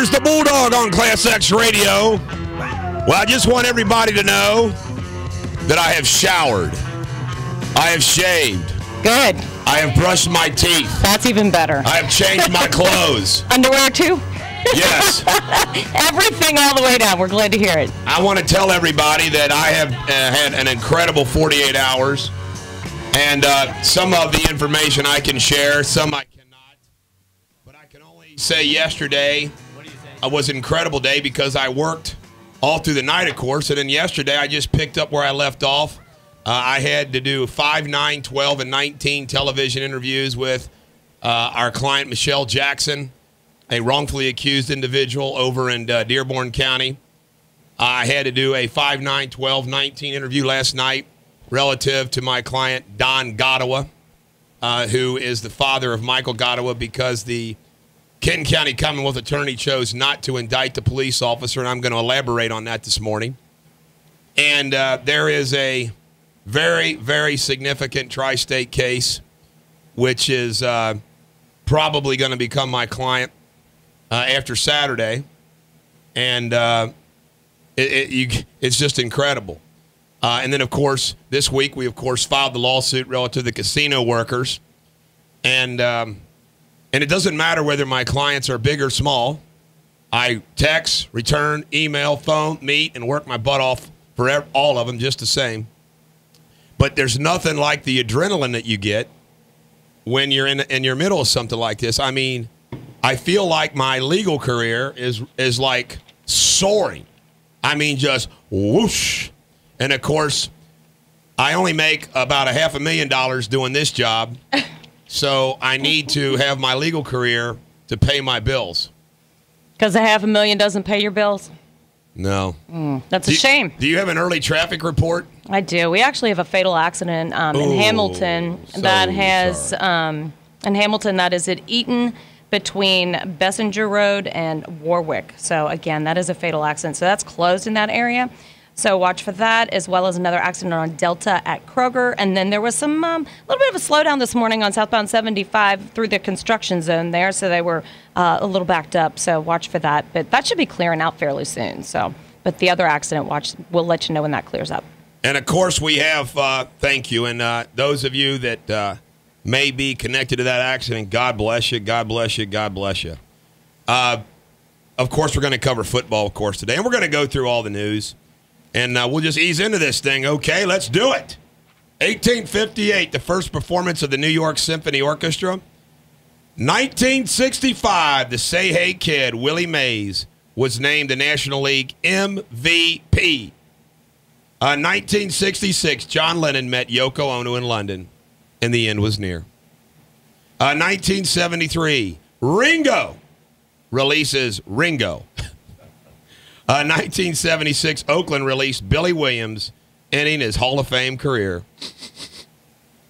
Deters, the Bulldog on Class X Radio. Well, I just want everybody to know that I have showered. I have shaved. Good. I have brushed my teeth. That's even better. I have changed my clothes. Underwear, too? Yes. Everything all the way down. We're glad to hear it. I want to tell everybody that I have had an incredible 48 hours. And some of the information I can share, some I cannot. But I can only say yesterday was an incredible day because I worked all through the night, of course. And then yesterday I just picked up where I left off. I had to do 5, 9, 12, and 19 television interviews with our client, Michelle Jackson, a wrongfully accused individual over in Dearborn County. I had to do a 5, 9, 12, 19 interview last night relative to my client, Don Gottawa, who is the father of Michael Gottawa, because the Kenton County Commonwealth Attorney chose not to indict the police officer, and I'm going to elaborate on that this morning. And there is a very, very significant tri-state case, which is probably going to become my client after Saturday. And it's just incredible. And then, of course, this week we, of course, filed the lawsuit relative to the casino workers. And it doesn't matter whether my clients are big or small. I text, return, email, phone, meet, and work my butt off for all of them just the same. But there's nothing like the adrenaline that you get when you're in your middle of something like this. I mean, I feel like my legal career is like soaring. I mean, just whoosh. And, of course, I only make about $500,000 doing this job. So I need to have my legal career to pay my bills. Because $500,000 doesn't pay your bills? No. That's a shame. Do you have an early traffic report? I do. We actually have a fatal accident in Hamilton that has in Hamilton that is at Eaton between Bessinger Road and Warwick. So again, that is a fatal accident. So that's closed in that area. So watch for that, as well as another accident on Delta at Kroger. And then there was some little bit of a slowdown this morning on southbound 75 through the construction zone there. So they were a little backed up. So watch for that. But that should be clearing out fairly soon. So, but the other accident, we'll let you know when that clears up. And, of course, we have, thank you, and those of you that may be connected to that accident, God bless you, God bless you, God bless you. Of course, we're going to cover football, of course, today. And we're going to go through all the news. And we'll just ease into this thing. Okay, let's do it. 1858, the first performance of the New York Symphony Orchestra. 1965, the Say Hey kid, Willie Mays, was named the National League MVP. 1966, John Lennon met Yoko Ono in London, and the end was near. 1973, Ringo releases Ringo. 1976, Oakland released Billy Williams, ending his Hall of Fame career.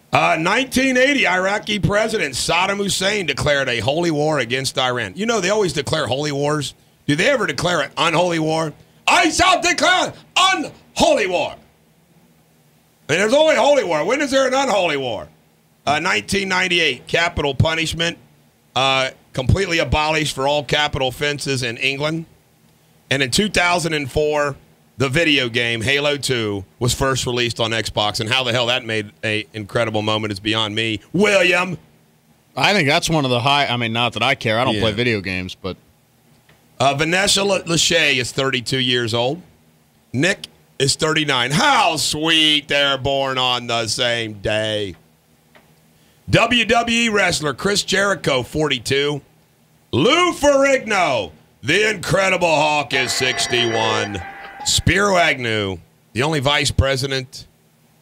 1980, Iraqi President Saddam Hussein declared a holy war against Iran. You know, they always declare holy wars. Do they ever declare an unholy war? I shall declare unholy war. And there's only holy war. When is there an unholy war? 1998, capital punishment completely abolished for all capital offenses in England. And in 2004, the video game Halo 2 was first released on Xbox. And how the hell that made an incredible moment is beyond me. William? I think that's one of the high. I mean, not that I care. I don't play video games, but. Vanessa Lachey is 32 years old. Nick is 39. How sweet they're born on the same day. WWE wrestler Chris Jericho, 42. Lou Ferrigno, the Incredible Hawk, is 61. Spiro Agnew, the only vice president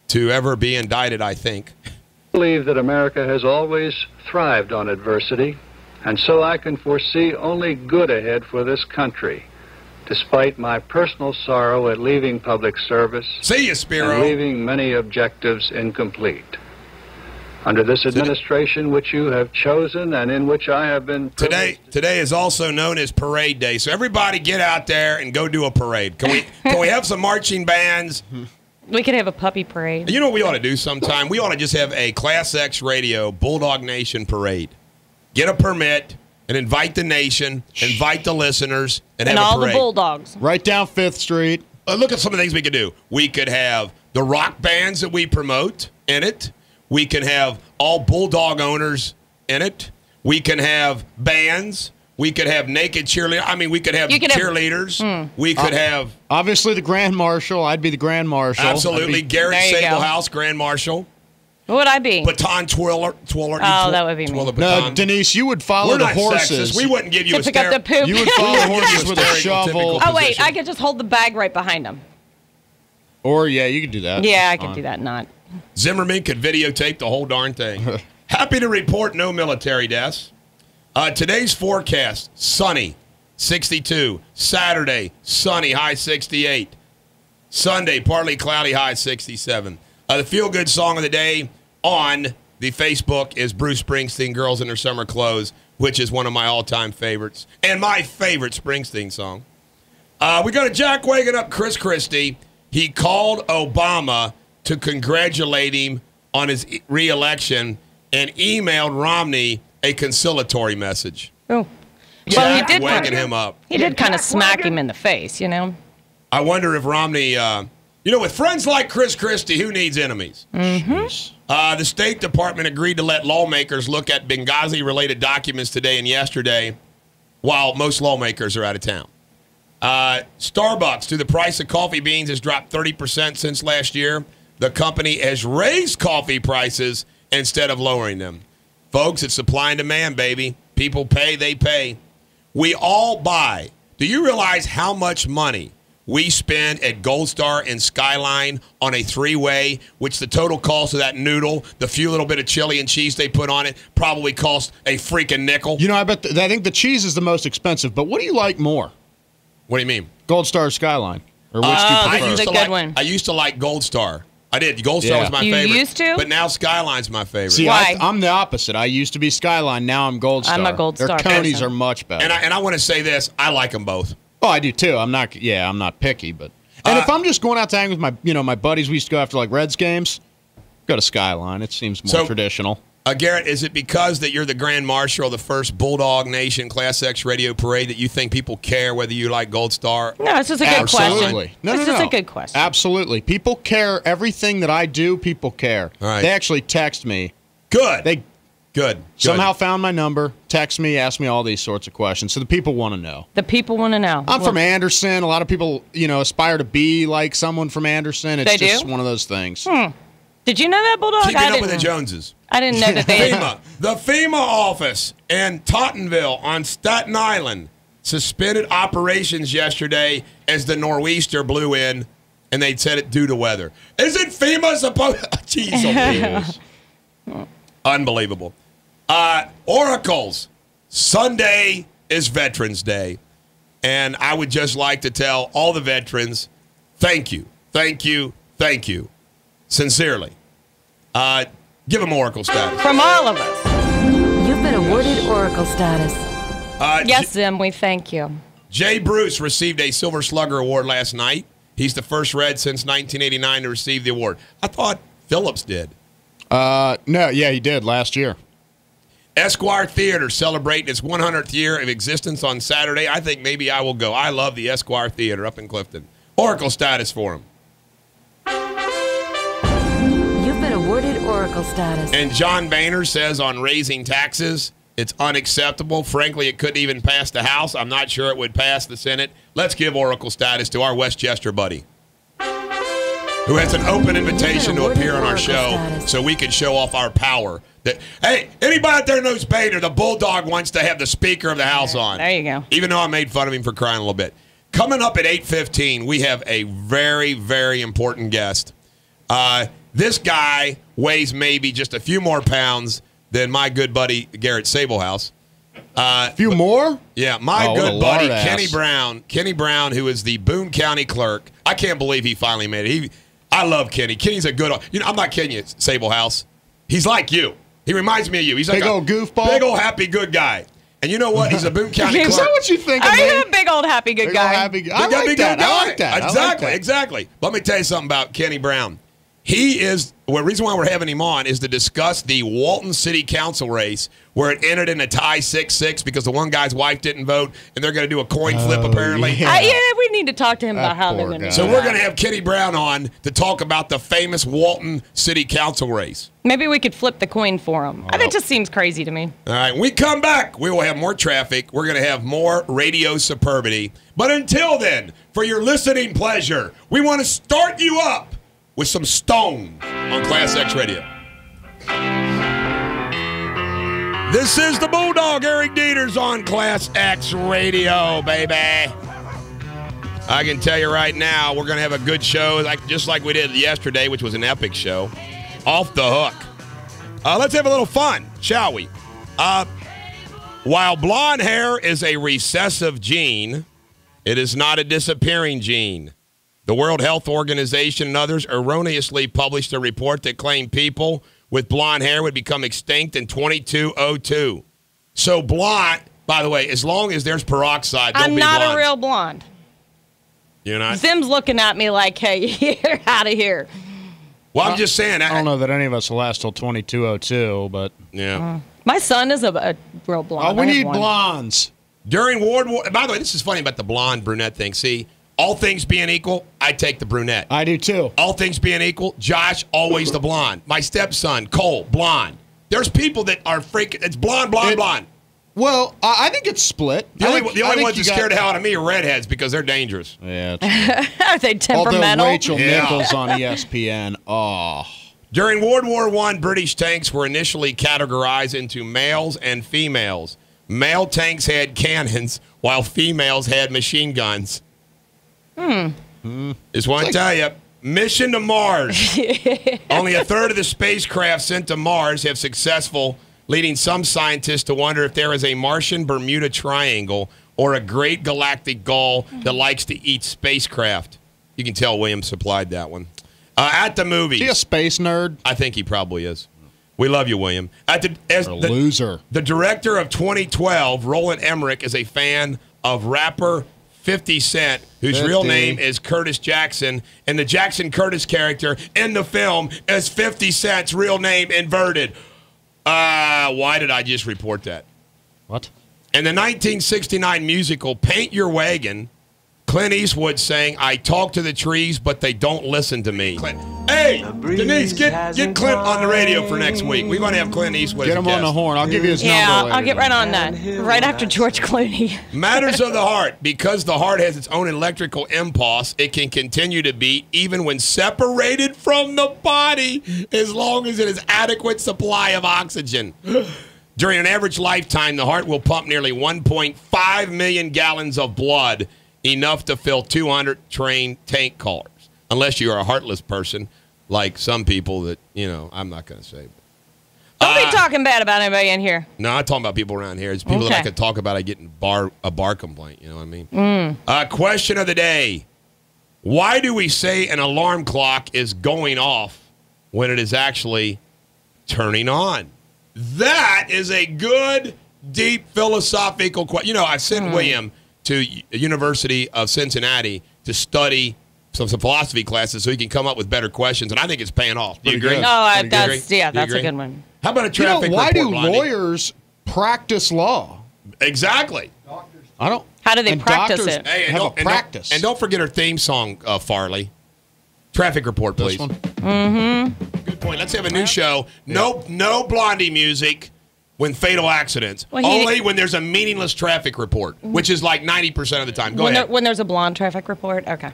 to ever be indicted, I think. I believe that America has always thrived on adversity, and so I can foresee only good ahead for this country, despite my personal sorrow at leaving public service. See you, Spiro. And leaving many objectives incomplete. Under this administration which you have chosen and in which I have been Today is also known as Parade Day. So everybody get out there and go do a parade. Can we have some marching bands? We could have a puppy parade. You know what we ought to do sometime? We ought to just have a Class X Radio Bulldog Nation parade. Get a permit and invite the nation, invite the listeners, and have all a parade. the Bulldogs. Right down 5th Street. Look at some of the things we could do. We could have the rock bands that we promote in it. We can have all Bulldog owners in it. We can have bands. We could have naked cheerleaders. I mean, we could have cheerleaders. We could have... Obviously, the Grand Marshal. I'd be the Grand Marshal. Absolutely. Garrett Sablehouse, Grand Marshal. What would I be? Baton twirler. Oh, that would be me. No, Denise, you would follow the horses. Sexist. We wouldn't give you to pick up the poop. You would follow the horses with a shovel. Oh, wait. I could just hold the bag right behind them. Or, yeah, you could do that. Yeah, I could do that. Not. Zimmerman could videotape the whole darn thing. Happy to report no military deaths. Today's forecast, sunny, 62. Saturday, sunny, high 68. Sunday, partly cloudy, high 67. The feel-good song of the day on the Facebook is Bruce Springsteen, Girls in Their Summer Clothes, which is one of my all-time favorites and my favorite Springsteen song. We got a Jack waking up Chris Christie. He called Obama to congratulate him on his re-election and emailed Romney a conciliatory message. Oh. Well, he did waking him up. He did kind of smack him in the face, you know. I wonder if Romney, with friends like Chris Christie, who needs enemies? Mm-hmm. The State Department agreed to let lawmakers look at Benghazi-related documents today and yesterday while most lawmakers are out of town. Starbucks, the price of coffee beans has dropped 30% since last year. The company has raised coffee prices instead of lowering them. Folks, it's supply and demand, baby. People pay, they pay. We all buy. Do you realize how much money we spend at Gold Star and Skyline on a three-way, which the total cost of that noodle, the few little bit of chili and cheese they put on it, probably cost a freaking nickel? You know, I think the cheese is the most expensive, but what do you like more? What do you mean? Gold Star or Skyline? Or which do you prefer? This is a good one. I used to like Gold Star. I did. Gold Star was my favorite. You used to? But now Skyline's my favorite. See, Why? I'm the opposite. I used to be Skyline. Now I'm Gold Star. I'm a Gold Star Their Coney's person. are much better. And I want to say this. I like them both. Oh, I do too. I'm not picky, but if I'm just going out to hang with my buddies, we used to go after like Reds games. Go to Skyline. It seems more traditional. Garrett, is it because that you're the Grand Marshal of the first Bulldog Nation Class X radio parade that you think people care whether you like Gold Star? No, it's just a good Absolutely. question. No, It's just a good question. Absolutely. People care. Everything that I do, people care. All right. They actually text me. Good. They Good. somehow found my number, text me, ask me all these sorts of questions. So the people want to know. The people want to know. I'm from Anderson. A lot of people, aspire to be like someone from Anderson. It's just one of those things. Did you know that, Bulldog? Keeping up with the Joneses. I didn't know that they The FEMA office in Tottenville on Staten Island suspended operations yesterday as the nor'easter blew in, and they said it due to weather. Isn't FEMA supposed? Jeez, unbelievable. Oracles. Sunday is Veterans Day, and I would just like to tell all the veterans, thank you, thank you, thank you, sincerely. Give them Oracle status. From all of us. You've been awarded Oracle status. Yes, Zim, we thank you. Jay Bruce received a Silver Slugger Award last night. He's the first Red since 1989 to receive the award. I thought Phillips did. He did last year. Esquire Theater celebrating its 100th year of existence on Saturday. I think maybe I will go. I love the Esquire Theater up in Clifton. Oracle status for him. You've been awarded Oracle status. And John Boehner says on raising taxes, it's unacceptable. Frankly, it couldn't even pass the House. I'm not sure it would pass the Senate. Let's give Oracle status to our Westchester buddy, who has an open invitation to appear on our show so we can show off our power. Hey, anybody out there knows Boehner, the Bulldog wants to have the Speaker of the House on. There you go. Even though I made fun of him for crying a little bit. Coming up at 8:15, we have a very, very important guest. This guy weighs maybe just a few more pounds than my good buddy Garrett Sablehouse. A few more? Yeah, my good buddy Kenny Brown. Kenny Brown, who is the Boone County clerk. I can't believe he finally made it. I love Kenny. Kenny's a good. I'm not kidding you, Sablehouse. He's like you. He reminds me of you. He's like big old goofball, big old happy good guy. And you know what? He's a Boone County clerk. Is that what you think of me? Are you a big old happy good guy? I like that. Exactly. Let me tell you something about Kenny Brown. The reason why we're having him on is to discuss the Walton City Council race where it ended in a tie 6-6 because the one guy's wife didn't vote, and they're going to do a coin flip apparently. Yeah. We need to talk to him about how they're going to do So that. we're going to have Kenny Brown on to talk about the famous Walton City Council race. Maybe we could flip the coin for him. That just seems crazy to me. All right, when we come back, we will have more traffic. We're going to have more radio superbity. But until then, for your listening pleasure, we want to start you up with some Stone on Class X Radio. This is the Bulldog, Eric Deters on Class X Radio, baby. I can tell you right now, we're going to have a good show, just like we did yesterday, which was an epic show. Off the hook. Let's have a little fun, shall we? While blonde hair is a recessive gene, it is not a disappearing gene. The World Health Organization and others erroneously published a report that claimed people with blonde hair would become extinct in 2202. So blonde, by the way, as long as there's peroxide, don't I'm be not blonde. a real blonde. You're not? Zim's looking at me like, hey, you're out of here. Well, I'm just saying. I don't know that any of us will last till 2202, but Yeah. My son is a real blonde. we I have need one. blondes. During World War, by the way, this is funny about the blonde brunette thing. See, all things being equal, I take the brunette. I do too. All things being equal, Josh, always the blonde. My stepson, Cole, blonde. There's people that are freaking, it's blonde. Well, I think it's split. The only ones that scare the hell out of me are redheads because they're dangerous. Yeah. Are they temperamental? Although Rachel Yeah. Nichols on ESPN, During World War I, British tanks were initially categorized into males and females. Male tanks had cannons, while females had machine guns. Just want to tell you, mission to Mars. Only a third of the spacecraft sent to Mars have successful, leading some scientists to wonder if there is a Martian Bermuda Triangle or a great galactic gull that likes to eat spacecraft. You can tell William supplied that one. At the movies. is he a space nerd? I think he probably is. We love you, William. Loser. The director of 2012, Roland Emmerich, is a fan of rapper 50 Cent, whose real name is Curtis Jackson, and the Jackson Curtis character in the film is 50 Cent's real name inverted. Why did I just report that? What? In the 1969 musical Paint Your Wagon, Clint Eastwood sang, "I talk to the trees, but they don't listen to me." Hey, Denise, get Clint on the radio for next week. We're going to have Clint Eastwood Get as a him guest. on the horn. I'll give you his number Yeah, later I'll get right tonight. on that. Right after George Clooney. Matters of the heart. Because the heart has its own electrical impulse, it can continue to beat even when separated from the body as long as it has adequate supply of oxygen. During an average lifetime, the heart will pump nearly 1.5 million gallons of blood, enough to fill 200 train tank cars. Unless you are a heartless person, like some people that, I'm not going to say. Don't be talking bad about anybody in here. No, I'm talking about people around here. It's people that I could talk about. I get in a bar complaint. You know what I mean? Question of the day. Why do we say an alarm clock is going off when it is actually turning on? That is a good, deep philosophical question. I sent William to University of Cincinnati to study some philosophy classes so he can come up with better questions, and I think it's paying off. Do you agree? good. No, Pretty good? that's a good one. How about a traffic why report, do Blondie? lawyers practice law? Exactly. I don't. How do they and practice doctors it? Hey, have a practice. And don't forget our theme song, Farley. Traffic report, This please. one? Good point. Let's have a new show. No Blondie music when fatal accidents. Well, Only when there's a meaningless traffic report, which is like 90% of the time. Go ahead. When there's a blonde traffic report? Okay.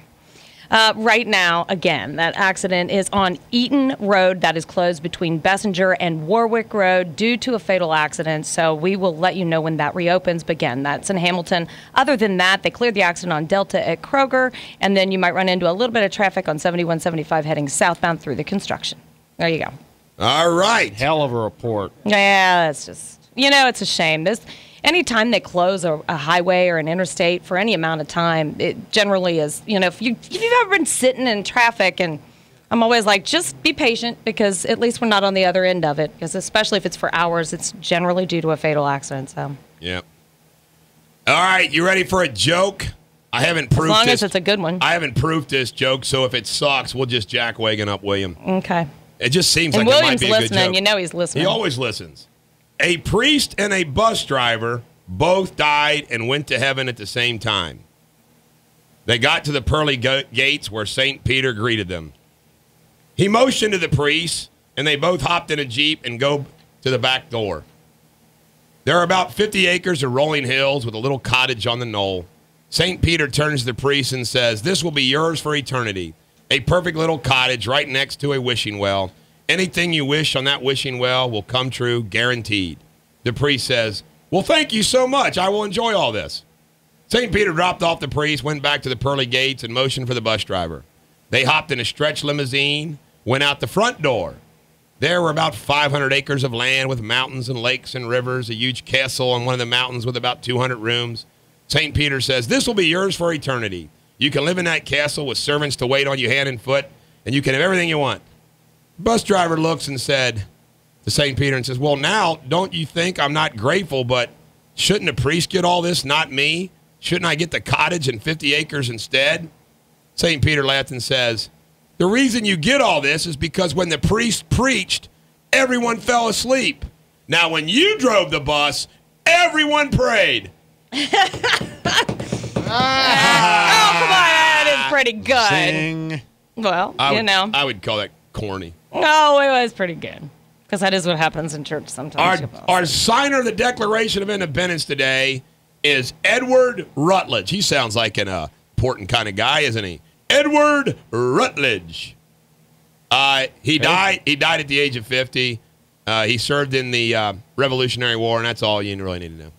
Right now, again, that accident is on Eaton Road that is closed between Bessinger and Warwick Road due to a fatal accident. So we will let you know when that reopens. But again, that's in Hamilton. Other than that, they cleared the accident on Delta at Kroger. And then you might run into a little bit of traffic on 7175 heading southbound through the construction. There you go. All right. Hell of a report. Yeah, that's just, it's a shame. Anytime they close a highway or an interstate for any amount of time, it generally is, if you've ever been sitting in traffic, and I'm always like, just be patient because at least we're not on the other end of it. Because especially if it's for hours, it's generally due to a fatal accident. So. Yeah. All right. You ready for a joke? I haven't proofed As long this. as it's a good one. I haven't proofed this joke, so if it sucks, we'll just Jack Wagon up William. Okay. It just seems And like William's it might be a good listening. joke. You know he's listening. He always listens. A priest and a bus driver both died and went to heaven at the same time. They got to the pearly gates where St. Peter greeted them. He motioned to the priest, and they both hopped in a Jeep and go to the back door. There are about 50 acres of rolling hills with a little cottage on the knoll. St. Peter turns to the priest and says, "This will be yours for eternity. A perfect little cottage right next to a wishing well. Anything you wish on that wishing well will come true, guaranteed." The priest says, "Well, thank you so much. I will enjoy all this." St. Peter dropped off the priest, went back to the pearly gates, and motioned for the bus driver. They hopped in a stretch limousine, went out the front door. There were about 500 acres of land with mountains and lakes and rivers, a huge castle on one of the mountains with about 200 rooms. St. Peter says, "This will be yours for eternity. You can live in that castle with servants to wait on you hand and foot, and you can have everything you want." The bus driver looks and said to St. Peter and says, "Well, now, don't you think I'm not grateful, but shouldn't the priest get all this, not me? Shouldn't I get the cottage and 50 acres instead?" St. Peter laughed and says, "The reason you get all this is because when the priest preached, everyone fell asleep. Now, when you drove the bus, everyone prayed." Oh, come on. That is pretty good. Sing. Well, I would call that corny. No, it was pretty good. Because that is what happens in church sometimes. Our signer of the Declaration of Independence today is Edward Rutledge. He sounds like an important kind of guy, isn't he? Edward Rutledge. He died at the age of 50. He served in the Revolutionary War, and that's all you really need to know.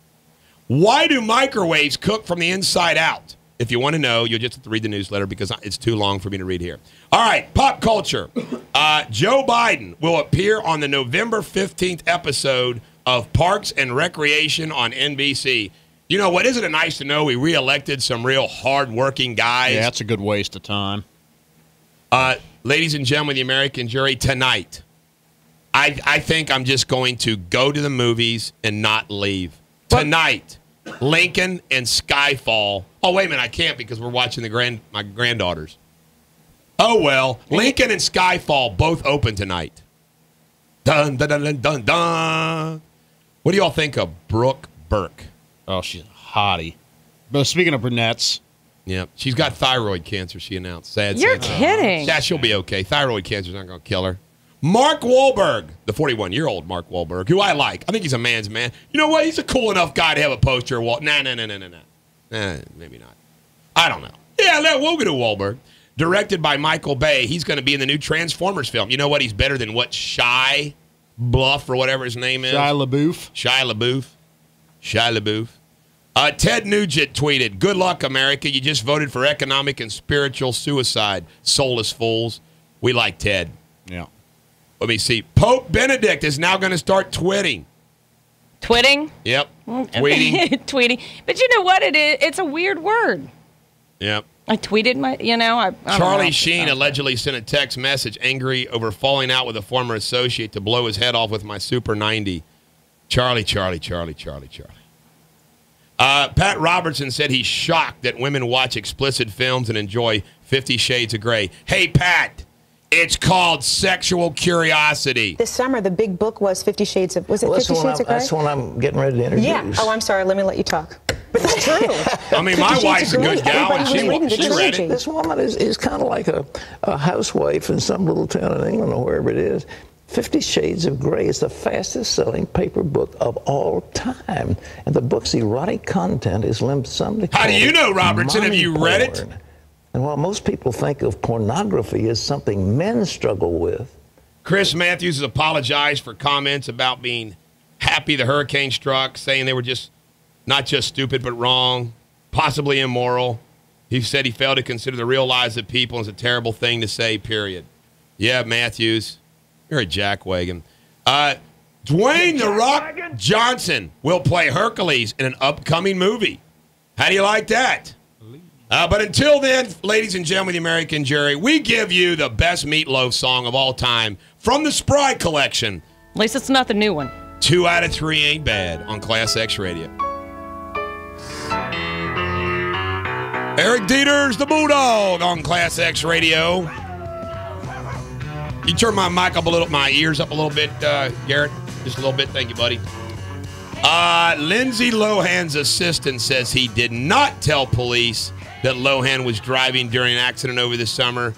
Why do microwaves cook from the inside out? If you want to know, you'll just have to read the newsletter because it's too long for me to read here. All right, pop culture. Joe Biden will appear on the November 15th episode of Parks and Recreation on NBC. You know what? Isn't it nice to know we reelected some real hard-working guys? Yeah, that's a good waste of time. Ladies and gentlemen of the American jury, tonight, I think I'm just going to go to the movies and not leave. Tonight, Lincoln and Skyfall. Oh, wait a minute, I can't because we're watching my granddaughters. Oh, well, Lincoln and Skyfall both open tonight. Dun, dun, dun, dun, dun, dun. What do y'all think of Brooke Burke? Oh, she's a hottie. But speaking of brunettes. Yeah, she's got thyroid cancer, she announced. Sad. You're kidding. Yeah, she'll be okay. Thyroid cancer's not going to kill her. Mark Wahlberg, the 41-year-old Mark Wahlberg, who I like. I think he's a man's man. You know what? He's a cool enough guy to have a poster wall. Nah. Maybe not. I don't know. Yeah, we'll go to Wahlberg. Directed by Michael Bay. He's going to be in the new Transformers film. You know what? He's better than what? Shia Bluff or whatever his name is. Shia LaBeouf. Ted Nugent tweeted, "Good luck, America. You just voted for economic and spiritual suicide. Soulless fools." We like Ted. Yeah. Let me see. Pope Benedict is now going to start twitting. Twitting? Yep. Tweeting. Tweeting. But you know what it is? It's a weird word. Yep. I tweeted Charlie Sheen allegedly sent a text message angry over falling out with a former associate to blow his head off with my Super 90. Charlie. Pat Robertson said he's shocked that women watch explicit films and enjoy 50 Shades of Grey. Hey, Pat, it's called sexual curiosity. This summer, the big book was 50 Shades of... Was it 50 Shades of Grey? That's what I'm getting ready to introduce. Yeah. Oh, I'm sorry. Let me let you talk. But it's true. I mean, my wife's a good gal, and she read it. This woman is kind of like a housewife in some little town in England or wherever it is. 50 Shades of Grey is the fastest-selling paper book of all time. And the book's erotic content is something How do you know, Robertson? Have you read it? And while most people think of pornography as something men struggle with, Chris Matthews has apologized for comments about being happy the hurricane struck, saying they were just not just stupid but wrong, possibly immoral. He said he failed to consider the real lives of people as a terrible thing to say, period. Yeah, Matthews, you're a jackwagon. Dwayne "The Rock" Johnson will play Hercules in an upcoming movie. How do you like that? But until then, ladies and gentlemen of the American jury, we give you the best Meatloaf song of all time from the Spry Collection. At least it's not the new one. 2 out of 3 ain't bad on Class X Radio. Eric Deters, the Bulldog on Class X Radio. You turn my mic up a little, my ears up a little bit, Garrett. Just a little bit. Thank you, buddy. Lindsay Lohan's assistant says he did not tell police that Lohan was driving during an accident over the summer.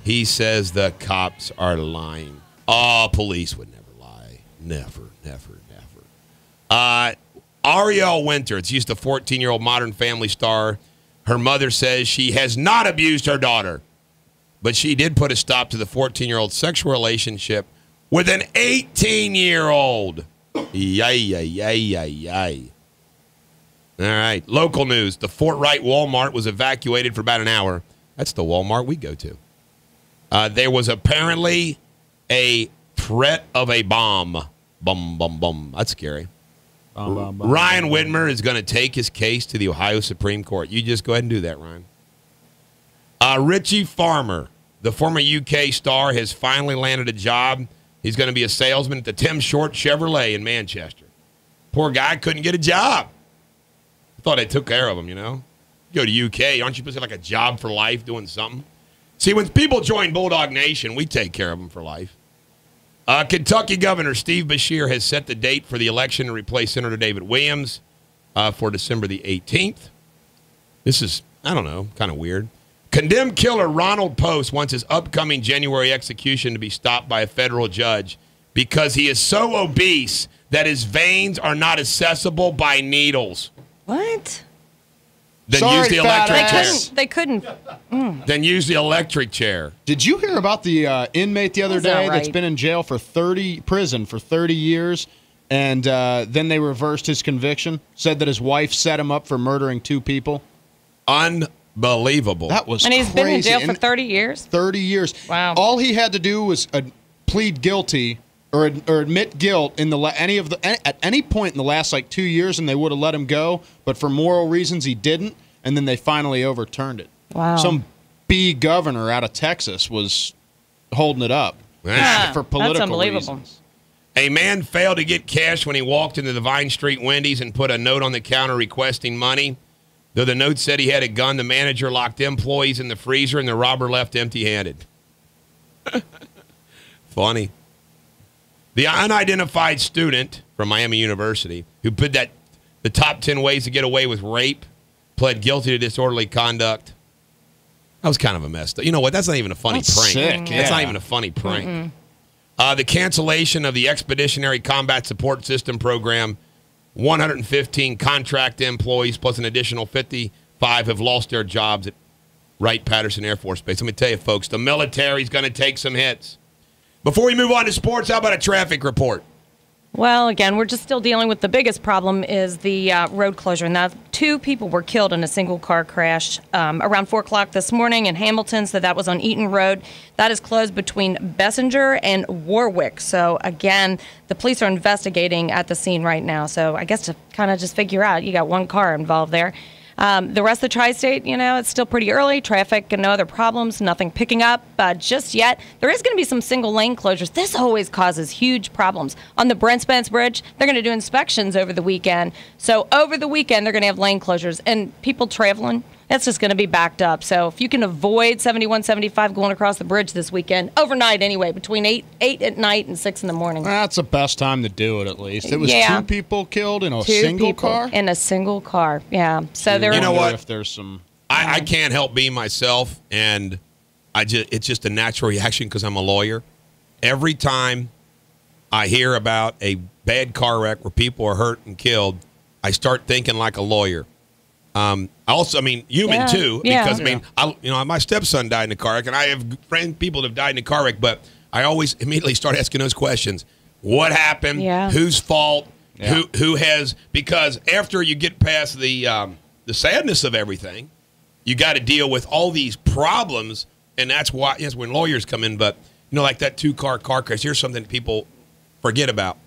He says the cops are lying. Oh, police would never lie. Never, never, never. Ariel Winter, she's the 14-year-old Modern Family star. Her mother says she has not abused her daughter, but she did put a stop to the 14-year-old sexual relationship with an 18-year-old. Yay, yay, yay, yay, yay. All right, local news. The Fort Wright Walmart was evacuated for about an hour. That's the Walmart we go to. There was apparently a threat of a bomb. Bum, bum, bum. That's scary. Ryan Whitmer is going to take his case to the Ohio Supreme Court. You just go ahead and do that, Ryan. Richie Farmer, the former UK star, has finally landed a job. He's going to be a salesman at the Tim Short Chevrolet in Manchester. Poor guy couldn't get a job. I thought they took care of him, you know. You go to UK, aren't you supposed to have like a job for life doing something? See, when people join Bulldog Nation, we take care of them for life. Kentucky Governor Steve Beshear has set the date for the election to replace Senator David Williams for December the 18th. This is, I don't know, kind of weird. Condemned killer Ronald Post wants his upcoming January execution to be stopped by a federal judge because he is so obese that his veins are not accessible by needles. What? Then use the electric chair. They couldn't. Then use the electric chair. Did you hear about the inmate the other day that's been in jail for prison for 30 years, and then they reversed his conviction? Said that his wife set him up for murdering 2 people. Unbelievable. That was And he's crazy. been in jail for 30 years? 30 years. Wow. All he had to do was plead guilty or admit guilt at any point in the last 2 years, and they would have let him go. But for moral reasons, he didn't, and then they finally overturned it. Wow. Some B governor out of Texas was holding it up for political that's unbelievable. reasons. A man failed to get cash when he walked into the Vine Street Wendy's and put a note on the counter requesting money. Though the note said he had a gun, the manager locked employees in the freezer, and the robber left empty-handed. Funny. The unidentified student from Miami University who put the top 10 ways to get away with rape pled guilty to disorderly conduct. That was kind of a mess. You know what? That's not even a funny prank. Sick, That's not even a funny prank. The cancellation of the Expeditionary Combat Support System program. 115 contract employees plus an additional 55 have lost their jobs at Wright-Patterson Air Force Base. Let me tell you, folks, the military's going to take some hits. Before we move on to sports, how about a traffic report? Well, again, we're just still dealing with the biggest problem is the road closure. Now, 2 people were killed in a single car crash around 4 o'clock this morning in Hamilton, so that was on Eaton Road. That is closed between Bessinger and Warwick. So, again, the police are investigating at the scene right now. So, I guess to kind of just figure out, you got 1 car involved there. The rest of the tri-state, it's still pretty early. Traffic and no other problems, nothing picking up just yet. There is going to be some single lane closures. This always causes huge problems. On the Brent Spence Bridge, they're going to do inspections over the weekend. So over the weekend, they're going to have lane closures. And people traveling, that's just going to be backed up. So if you can avoid 71, 75 going across the bridge this weekend, overnight anyway, between 8 at night and 6 in the morning. That's the best time to do it, at least. It was 2 people killed in a single car? In a single car, yeah. So there. You know what? If there's some... I can't help being myself, and it's just a natural reaction because I'm a lawyer. Every time I hear about a bad car wreck where people are hurt and killed, I start thinking like a lawyer. Human too, because my stepson died in a car wreck, and I have people that have died in a car wreck, but I always immediately start asking those questions. What happened? Yeah. Whose fault? Yeah. Who has? Because after you get past the sadness of everything, you got to deal with all these problems, and that's why when lawyers come in. But like that 2-car crash, here's something people forget about.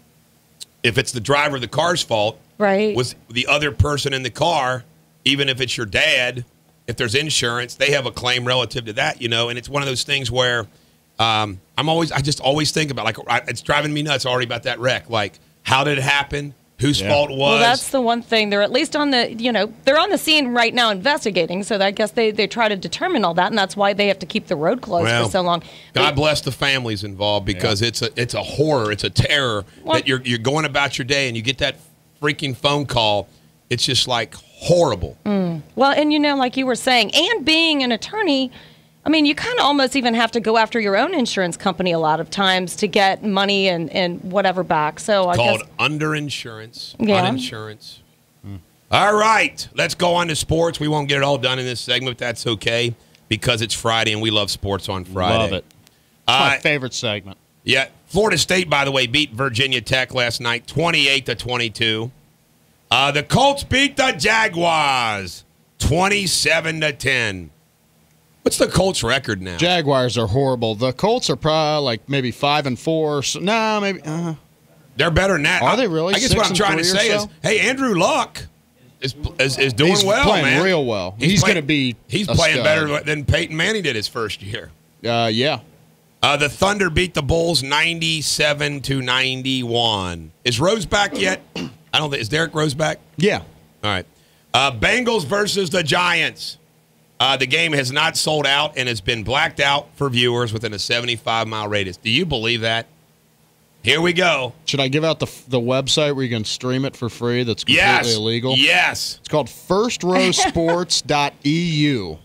If it's the driver of the car's fault, right, was the other person in the car. Even if it's your dad, if there's insurance, they have a claim relative to that, and it's one of those things where I just always think about, it's driving me nuts already about that wreck. Like, how did it happen? whose fault it was. Well, that's the one thing. They're at least on the, they're on the scene right now investigating. So I guess they try to determine all that, and that's why they have to keep the road closed for so long. God bless the families involved, because it's a horror, it's a terror that you're going about your day and you get that freaking phone call. It's just like horrible. Well, and like you were saying, and being an attorney, I mean, you kind of almost even have to go after your own insurance company a lot of times to get money and whatever back. So I called guess underinsurance, yeah. uninsurance. All right, let's go on to sports. We won't get it all done in this segment, but that's okay, because it's Friday and we love sports on Friday. Love it. My favorite segment. Yeah, Florida State, by the way, beat Virginia Tech last night, 28-22. The Colts beat the Jaguars, 27-10. What's the Colts record now? Jaguars are horrible. The Colts are probably like maybe 5-4. So, no, maybe. They're better than that. Are they really? I guess what I'm trying to say is, hey, Andrew Luck is doing well, man. He's playing real well. He's going to be. He's playing better than Peyton Manning did his first year. Yeah. The Thunder beat the Bulls 97-91. Is Rose back yet? I don't think. Is Derrick Rose back? Yeah. All right. Bengals versus the Giants. The game has not sold out and has been blacked out for viewers within a 75-mile radius. Do you believe that? Here we go. Should I give out the website where you can stream it for free that's completely illegal? Yes. It's called firstrowsports.eu.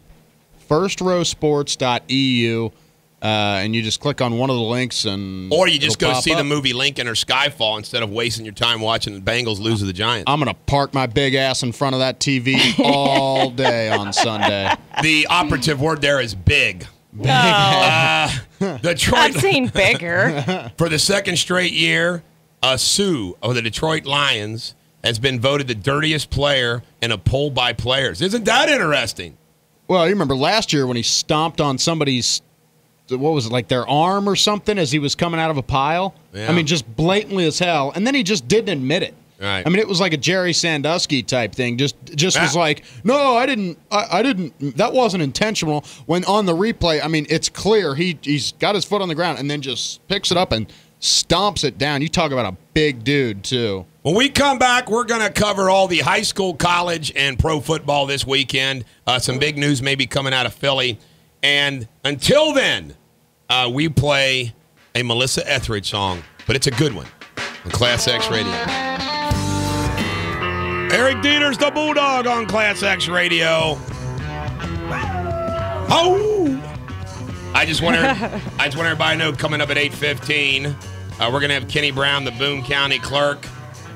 Firstrowsports.eu. And you just click on one of the links, or you just go see the movie Lincoln or Skyfall instead of wasting your time watching the Bengals lose to the Giants. I'm going to park my big ass in front of that TV all day on Sunday. The operative word there is big. Detroit. I've seen bigger. For the second straight year, Sue of the Detroit Lions has been voted the dirtiest player in a poll by players. Isn't that interesting? Well, you remember last year when he stomped on somebody's, what was it, like their arm or something as he was coming out of a pile? Yeah. I mean, just blatantly as hell. And then he just didn't admit it. Right. I mean, it was like a Jerry Sandusky type thing. Just was like, no, I didn't. That wasn't intentional. When on the replay, I mean, it's clear he's got his foot on the ground and then just picks it up and stomps it down. You talk about a big dude, too. When we come back, we're going to cover all the high school, college, and pro football this weekend. Some big news may be coming out of Philly. And until then, we play a Melissa Etheridge song, but it's a good one on Class X Radio. Eric Deters, the Bulldog on Class X Radio. Oh! I just want everybody to know, coming up at 8:15, we're going to have Kenny Brown, the Boone County Clerk.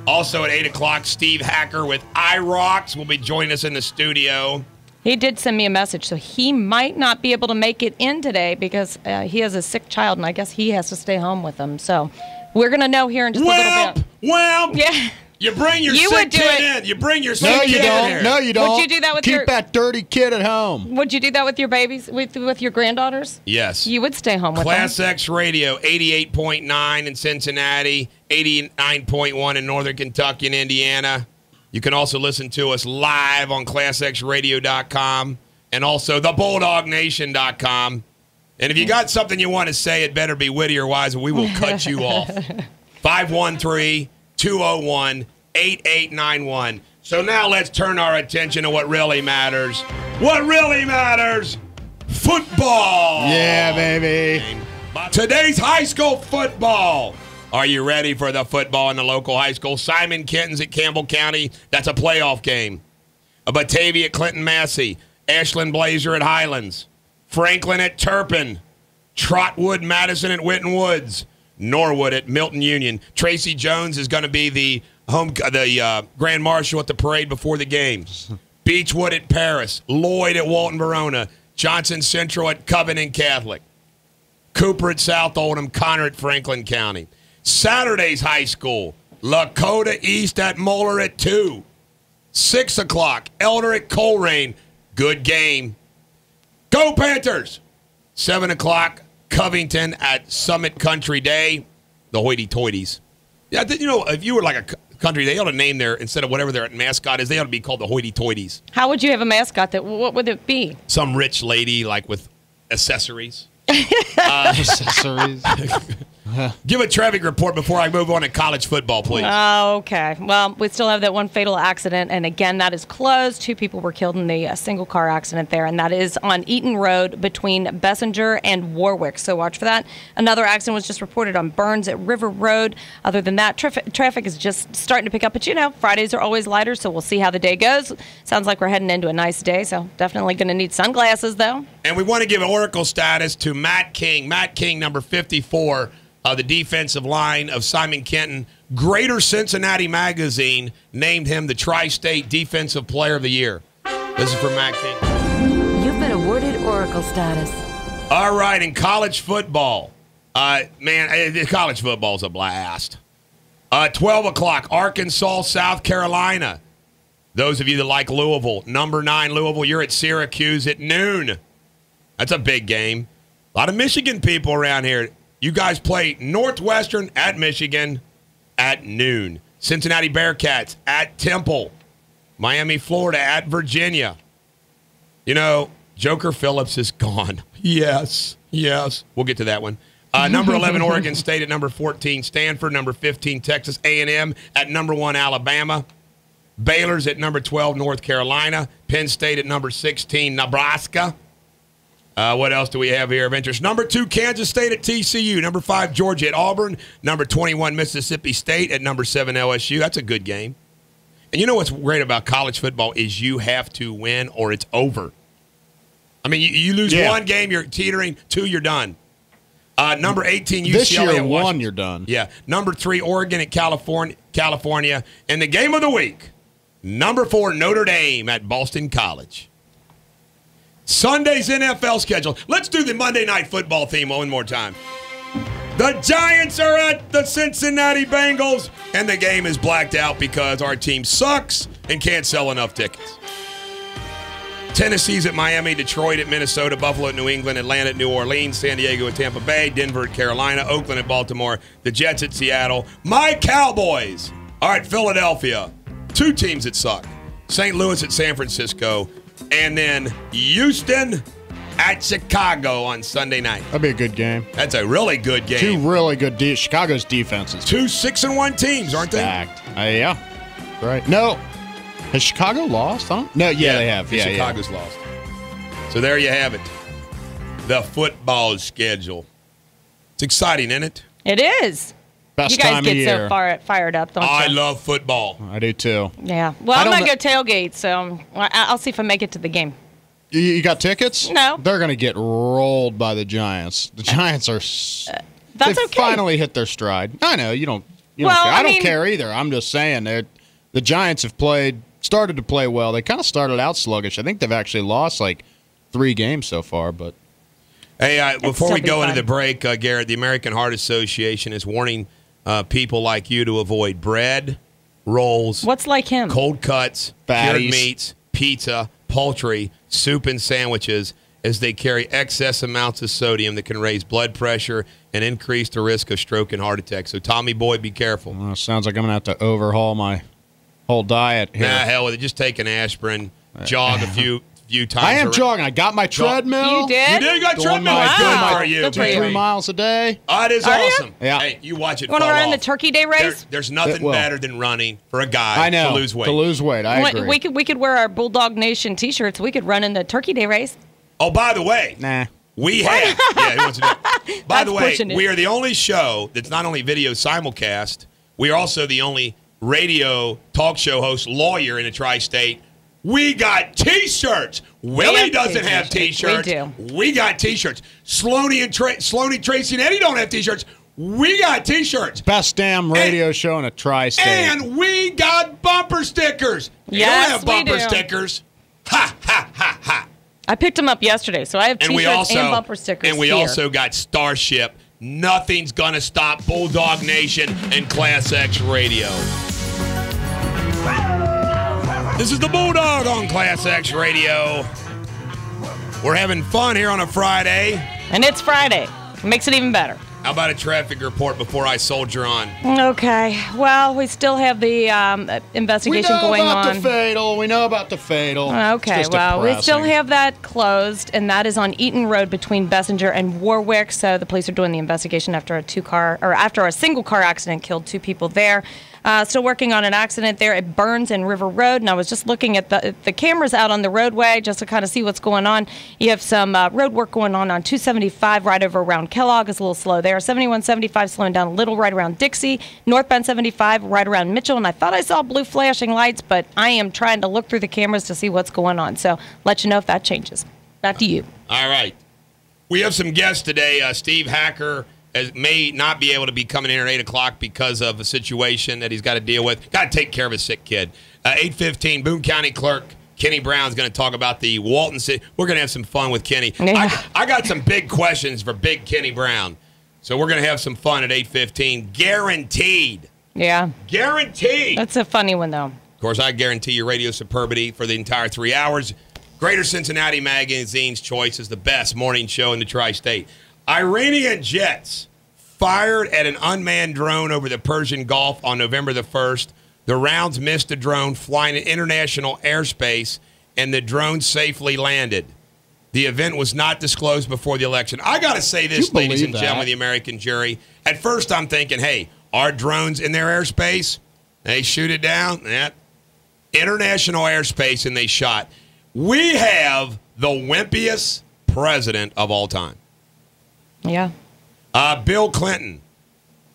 Also at 8 o'clock, Steve Hacker with iRocks will be joining us in the studio. He did send me a message, so he might not be able to make it in today because he has a sick child, and I guess he has to stay home with him. So we're going to know here in just a little bit. Yeah. You bring your sick kid in. You bring your sick kid in here. No, you don't. Would you do that with Keep that dirty kid at home. Would you do that with your babies, with your granddaughters? Yes. You would stay home with Class them. X Radio, 88.9 in Cincinnati, 89.1 in Northern Kentucky and Indiana. You can also listen to us live on ClassXRadio.com and also TheBulldogNation.com. And if you got something you want to say, it better be witty or wise, or we will cut you off. 513-201-8891. So now let's turn our attention to what really matters. What really matters? Football. Yeah, baby. Today's high school football. Are you ready for the football in the local high school? Simon Kenton's at Campbell County. That's a playoff game. Batavia at Clinton Massey. Ashland Blazer at Highlands. Franklin at Turpin. Trotwood Madison at Winton Woods. Norwood at Milton Union. Tracy Jones is going to be the Grand Marshal at the parade before the games. Beechwood at Paris. Lloyd at Walton Verona. Johnson Central at Covenant Catholic. Cooper at South Oldham. Connor at Franklin County. Saturday's high school. Lakota East at Moeller at 2. 6 o'clock. Elder at Coleraine. Good game. Go Panthers! 7 o'clock. Covington at Summit Country Day. The hoity-toities. Yeah, if you were like a country, they ought to name their, instead of whatever their mascot is, they ought to be called the hoity-toities. How would you have a mascot? What would it be? Some rich lady, like with accessories. Accessories. Give a traffic report before I move on to college football, please. Okay. Well, we still have that one fatal accident, and again, that is closed. 2 people were killed in the single car accident there, and that is on Eaton Road between Bessinger and Warwick. So watch for that. Another accident was just reported on Burns at River Road. Other than that, traffic is just starting to pick up. But Fridays are always lighter, so we'll see how the day goes. Sounds like we're heading into a nice day, so definitely going to need sunglasses, though. And we want to give Oracle status to Matt King. Matt King, number 54. The defensive line of Simon Kenton. Greater Cincinnati Magazine named him the Tri-State Defensive Player of the Year. This is from Matt King. You've been awarded Oracle status. All right, in college football. College football is a blast. 12 o'clock, Arkansas, South Carolina. Those of you that like Louisville, number 9 Louisville, you're at Syracuse at noon. That's a big game. A lot of Michigan people around here. You guys play Northwestern at Michigan at noon. Cincinnati Bearcats at Temple. Miami, Florida at Virginia. Joker Phillips is gone. Yes. We'll get to that one. Number 11, Oregon State at number 14. Stanford, number 15. Texas A&M at number 1, Alabama. Baylor's at number 12, North Carolina. Penn State at number 16, Nebraska. What else do we have here of interest? Number 2, Kansas State at TCU. Number 5, Georgia at Auburn. Number 21, Mississippi State at number 7, LSU. That's a good game. And you know what's great about college football is you have to win or it's over. I mean, you lose one game, you're teetering. 2, you're done. Number 18, UCLA this year, at 1, you're done. Yeah. Number 3, Oregon at California. And the game of the week, number 4, Notre Dame at Boston College. Sunday's NFL schedule. Let's do the Monday Night Football theme one more time. The Giants are at the Cincinnati Bengals, and the game is blacked out because our team sucks and can't sell enough tickets. Tennessee's at Miami, Detroit at Minnesota, Buffalo at New England, Atlanta at New Orleans, San Diego at Tampa Bay, Denver at Carolina, Oakland at Baltimore, the Jets at Seattle, my Cowboys are at Philadelphia. 2 teams that suck. St. Louis at San Francisco, and then Houston at Chicago on Sunday night. That'd be a good game. That's a really good game. 2 really good Chicago's defenses. 2 6-1 teams, aren't Stacked. Yeah. Right. No. Has Chicago lost? Huh? No, they have. Yeah, Chicago's lost. So there you have it. The football schedule. It's exciting, isn't it? It is. Best you guys time get of year. so fired up, don't you? I love football. I do too. Yeah. Well, I'm going to go tailgate, so I'll see if I make it to the game. You got tickets? No. They're going to get rolled by the Giants. The Giants are. That's they okay. finally hit their stride. I know you don't. You don't care. I don't care either. I'm just saying the Giants have started to play well. They kind of started out sluggish. I think they've actually lost like 3 games so far, but. Hey, before we go into the break, Garrett, the American Heart Association is warning people like you to avoid bread, rolls. What's like him? Cold cuts, Fatties. cured meats, pizza, poultry, soup, and sandwiches, as they carry excess amounts of sodium that can raise blood pressure and increase the risk of stroke and heart attack. So, Tommy boy, be careful. Well, sounds like I'm going to have to overhaul my whole diet here. Nah, hell with it. Just take an aspirin, jog a few times. I am jogging. I got my treadmill. You did? You got treadmill. Wow. Good for you. Good for you. 3 miles a day. Oh, it is Are you? awesome. Yeah. Hey, you watch it. You want to fall run off. the Turkey Day race? There's nothing better than running for a guy I know. to lose weight. To lose weight. I agree. We could wear our Bulldog Nation T-shirts. We could run in the Turkey Day race. Oh, by the way, Nah. we have. Yeah, he wants to do it. By That's the way, pushing it. we are the only show that's not only video simulcast. We are also the only radio talk show host lawyer in the tri-state. We got T-shirts. Willie doesn't have T-shirts. We do. We got T-shirts. Sloaney, Tracy, and Eddie don't have T-shirts. We got T-shirts. Best damn radio show in a tri-state. And we got bumper stickers. You Yes, don't have we bumper do. stickers. Ha, ha, ha, ha. I picked them up yesterday, so I have T-shirts and bumper stickers And we here. also got Starship. Nothing's going to stop Bulldog Nation and Class X Radio. This is the Bulldog on Class X Radio. We're having fun here on a Friday. And it's Friday. Makes it even better. How about a traffic report before I soldier on? Okay. Well, we still have the investigation going on. We know about the fatal. We know about the fatal. Okay. Well, we still have that closed, and that is on Eaton Road between Bessinger and Warwick. So the police are doing the investigation after a single car accident killed 2 people there. Still working on an accident there at Burns and River Road, and I was just looking at the cameras out on the roadway just to kind of see what's going on. You have some road work going on 275 right over around Kellogg. It's a little slow there. 7175 slowing down a little right around Dixie. Northbound 75 right around Mitchell, and I thought I saw blue flashing lights, but I am trying to look through the cameras to see what's going on. So let you know if that changes. Back to you. All right. We have some guests today. Steve Hacker may not be able to be coming in at 8 o'clock because of a situation that he's got to deal with. Got to take care of a sick kid. 8:15, Boone County Clerk Kenny Brown's going to talk about the Walton City. We're going to have some fun with Kenny. Yeah. I got some big questions for big Kenny Brown. So we're going to have some fun at 8:15. Guaranteed. Yeah. Guaranteed. That's a funny one, though. Of course, I guarantee your radio superbity for the entire 3 hours. Greater Cincinnati Magazine's choice is the best morning show in the tri-state. Iranian jets fired at an unmanned drone over the Persian Gulf on November the 1st. The rounds missed the drone flying in international airspace, and the drone safely landed. The event was not disclosed before the election. I got to say this, ladies and gentlemen of the American jury. At first, I'm thinking, hey, are drones in their airspace? They shoot it down. International airspace, and they shot. We have the wimpiest president of all time. Yeah. Bill Clinton.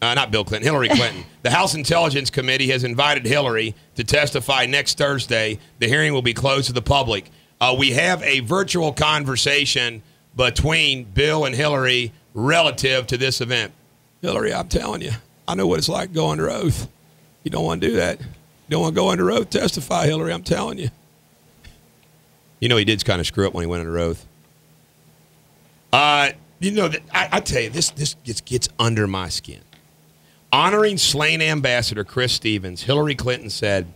Not Bill Clinton, Hillary Clinton. The House Intelligence Committee has invited Hillary to testify next Thursday. The hearing will be closed to the public. We have a virtual conversation between Bill and Hillary relative to this event. Hillary, I'm telling you, I know what it's like to go under oath. You don't want to do that. You don't want to go under oath, testify, Hillary, I'm telling you. You know, he did kind of screw up when he went under oath. You know, I tell you, this gets under my skin. Honoring slain Ambassador Chris Stevens, Hillary Clinton said,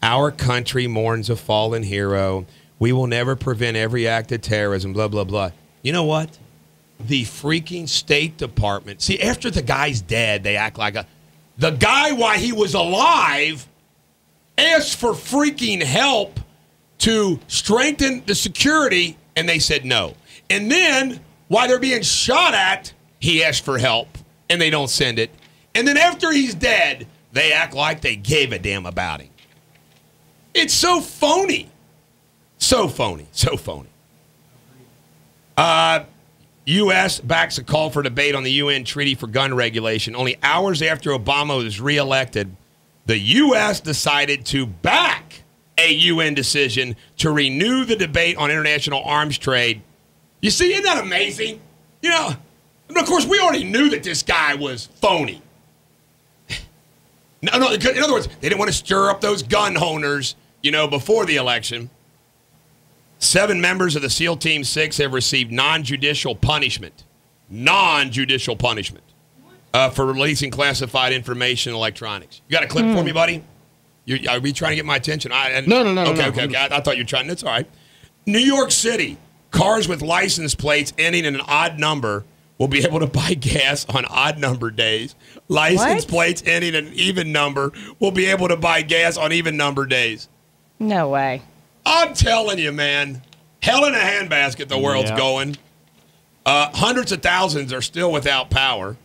"Our country mourns a fallen hero. We will never prevent every act of terrorism," blah, blah, blah. You know what? The freaking State Department. See, after the guy's dead, they act like the guy, while he was alive, asked for freaking help to strengthen the security, and they said no. And then, while they're being shot at, he asked for help, and they don't send it. And then after he's dead, they act like they gave a damn about him. It's so phony. So phony. So phony. U.S. backs a call for debate on the UN Treaty for Gun Regulation. Only hours after Obama was reelected, the U.S. decided to back a UN decision to renew the debate on international arms trade. You see, isn't that amazing? You know, and of course, we already knew that this guy was phony. No, in other words, they didn't want to stir up those gun owners, you know, before the election. 7 members of the SEAL Team 6 have received non-judicial punishment. Non-judicial punishment for releasing classified information and electronics. You got a clip for me, buddy? Are we trying to get my attention? No. Okay. I thought you were trying. That's all right. New York City. Cars with license plates ending in an odd number will be able to buy gas on odd number days. License plates ending in an even number will be able to buy gas on even number days. No way. I'm telling you, man. Hell in a handbasket the world's going. Hundreds of thousands are still without power.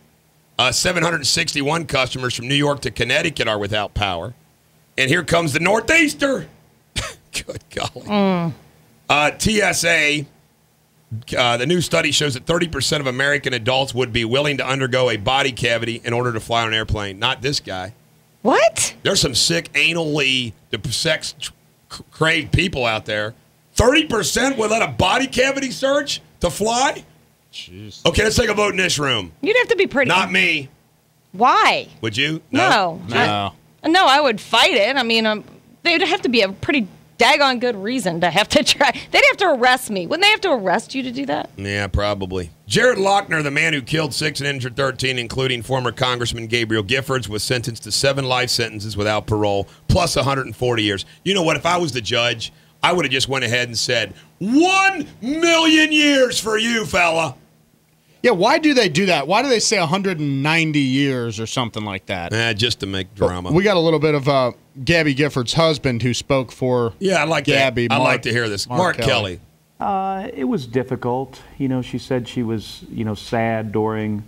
761 customers from New York to Connecticut are without power. And here comes the Northeaster. Good golly. TSA, the new study shows that 30% of American adults would be willing to undergo a body cavity in order to fly on an airplane. Not this guy. What? There's some sick, anally, sex-craved people out there. 30% would let a body cavity search to fly? Jeez. Okay, let's take a vote in this room. You'd have to be pretty... Not me. Why? Would you? No. No, I would fight it. I mean, there'd have to be a pretty daggone good reason to have to try. They'd have to arrest me. Wouldn't they have to arrest you to do that? Yeah, probably. Jared Lochner, the man who killed 6 and injured 13, including former Congressman Gabriel Giffords, was sentenced to 7 life sentences without parole, plus 140 years. You know what? If I was the judge, I would have just went ahead and said, 1 million years for you, fella. Yeah, why do they do that? Why do they say 190 years or something like that? Just to make drama. We got a little bit of Gabby Gifford's husband who spoke for I like Gabby. I'd like to hear this. Mark Kelly. It was difficult. She said she was, sad during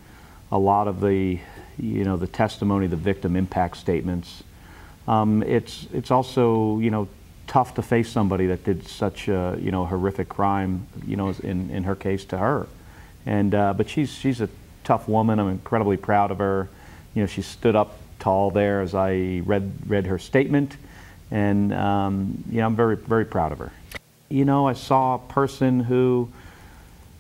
a lot of the, the testimony, the victim impact statements. It's also, tough to face somebody that did such a, horrific crime, in her case to her. But she's a tough woman. I'm incredibly proud of her. She stood up tall there as I read her statement, and I'm very, very proud of her. I saw a person who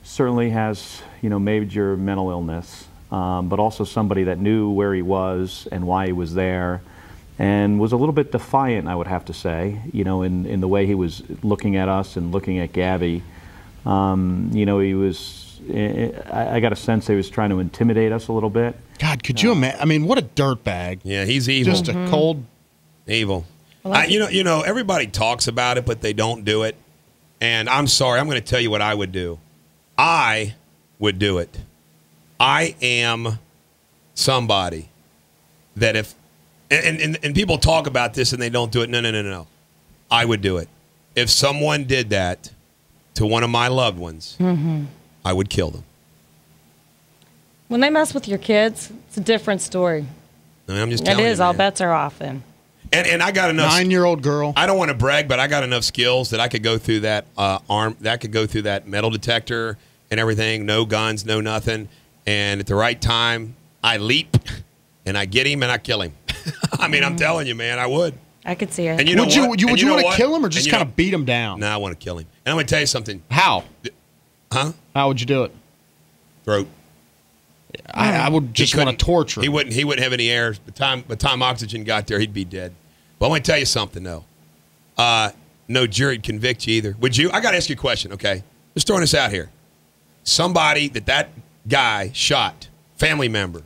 certainly has, major mental illness, but also somebody that knew where he was and why he was there, and was a little bit defiant, I would have to say, in the way he was looking at us and looking at Gabby. He was, I got a sense he was trying to intimidate us a little bit. God, could you imagine? I mean, what a dirtbag. Yeah, he's evil. Just a cold... Evil. Everybody talks about it, but they don't do it. And I'm sorry, I'm going to tell you what I would do. I would do it. I am somebody that if, and people talk about this and they don't do it. No. I would do it. If someone did that to one of my loved ones, I would kill them. When they mess with your kids, it's a different story. I'm just telling you, it is. All bets are off then. And I got enough 9-year-old girl. I don't want to brag, but I got enough skills that I could go through that that metal detector and everything. No guns, no nothing. And at the right time, I leap and I get him and I kill him. I mean, I'm telling you, man, I would. I could see it. And would you want to kill him or just kind of beat him down? No, I want to kill him. And I'm going to tell you something. How? Huh? How would you do it? Throat. I would just want to torture him. He wouldn't have any air. By the time oxygen got there, he'd be dead. But I want to tell you something, though. No jury would convict you either. Would you? I got to ask you a question, okay? Just throwing this out here. Somebody that guy shot, family member,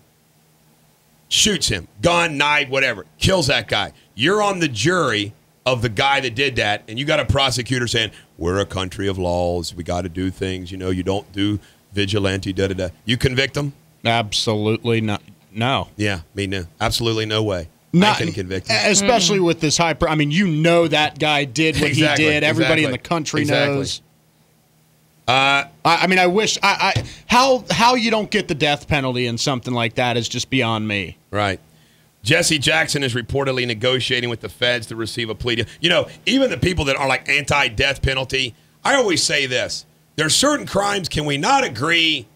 shoots him, gun, knife, whatever, kills that guy. You're on the jury of the guy that did that, and you got a prosecutor saying, we're a country of laws. We got to do things. You don't do vigilante, da-da-da. You convict him? Absolutely not. No. Yeah, me no. Absolutely no way. Not, I can convict him. Especially with this hyper. I mean, that guy did what he did. Everybody in the country knows. I mean, I wish. How you don't get the death penalty in something like that is just beyond me. Right. Jesse Jackson is reportedly negotiating with the feds to receive a plea deal. Even the people that are like anti-death penalty, I always say this. There are certain crimes, can we not agree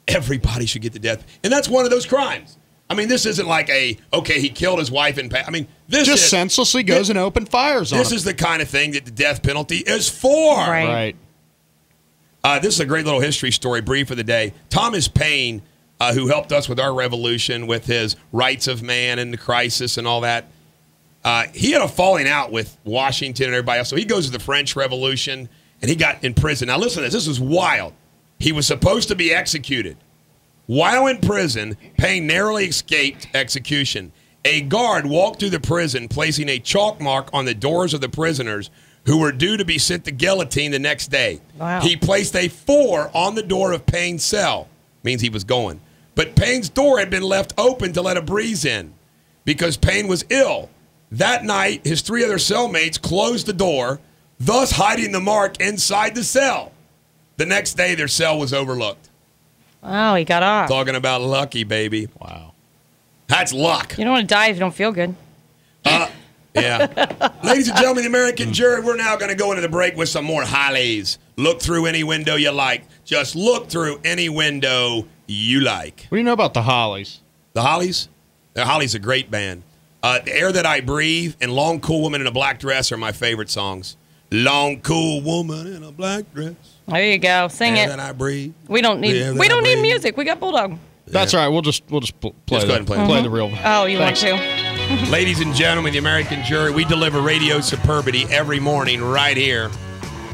everybody should get the death? And that's one of those crimes. I mean, this isn't like he killed his wife and I mean, this just senselessly goes and open fires on him. This is the kind of thing that the death penalty is for. Right. This is a great little history story, brief of the day. Thomas Paine, who helped us with our revolution with his rights of man and the crisis and all that, he had a falling out with Washington and everybody else. So he goes to the French Revolution, and he got in prison. Now listen to this. This is wild. He was supposed to be executed. While in prison, Paine narrowly escaped execution. A guard walked through the prison, placing a chalk mark on the doors of the prisoners who were due to be sent to guillotine the next day. Wow. He placed a 4 on the door of Paine's cell. Means he was going. But Paine's door had been left open to let a breeze in because Paine was ill. That night, his 3 other cellmates closed the door, thus hiding the mark inside the cell. The next day, their cell was overlooked. Wow, he got off. Talking about lucky, baby. Wow. That's luck. You don't want to die if you don't feel good. Yeah. Ladies and gentlemen, the American jury, we're now going to go into the break with some more Hollies. Look through any window you like. Just look through any window you like. What do you know about the Hollies? The Hollies? The Hollies are a great band. The Air That I Breathe and Long Cool Woman in a Black Dress are my favorite songs. Long Cool Woman in a Black Dress. There you go. Sing Air it. That I Breathe. We don't need music. We got Bulldog. That's all right. We'll just play. Just go ahead and play the real one. Oh, you Thanks. want to? Ladies and gentlemen, the American jury, we deliver radio superbity every morning right here.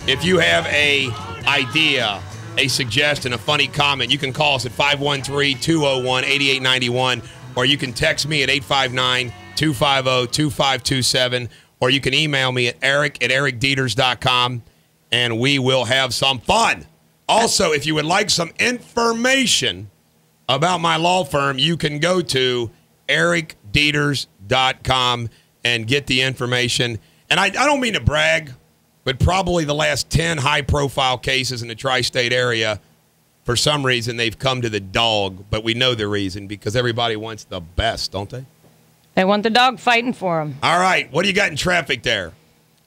If you have a idea, a suggestion, a funny comment, you can call us at 513-201-8891, or you can text me at 859-250-2527, or you can email me at eric@ericdeters.com, and we will have some fun Also, if you would like some information about my law firm, you can go to ericdeters.com and get the information. And I don't mean to brag, but probably the last 10 high-profile cases in the tri-state area, for some reason, they've come to the dog. But we know the reason, because everybody wants the best, don't they? They want the dog fighting for them. All right. What do you got in traffic there?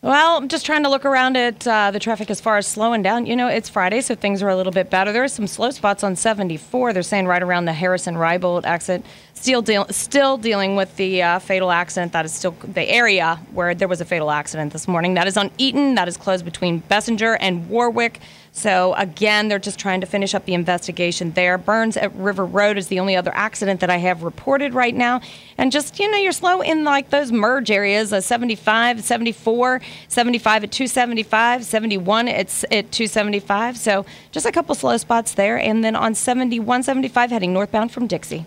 Well, I'm just trying to look around at the traffic as far as slowing down. You know, it's Friday, so things are a little bit better. There are some slow spots on 74. They're saying right around the Harrison-Rybold exit. Still dealing with the fatal accident. That is still the area where there was a fatal accident this morning. That is on Eaton. That is closed between Bessinger and Warwick. So, again, they're just trying to finish up the investigation there. Burns at River Road is the only other accident that I have reported right now. And just, you know, you're slow in, like, those merge areas, 75, 74, 75 at 275, 71 at 275. So just a couple slow spots there. And then on 71, 75 heading northbound from Dixie.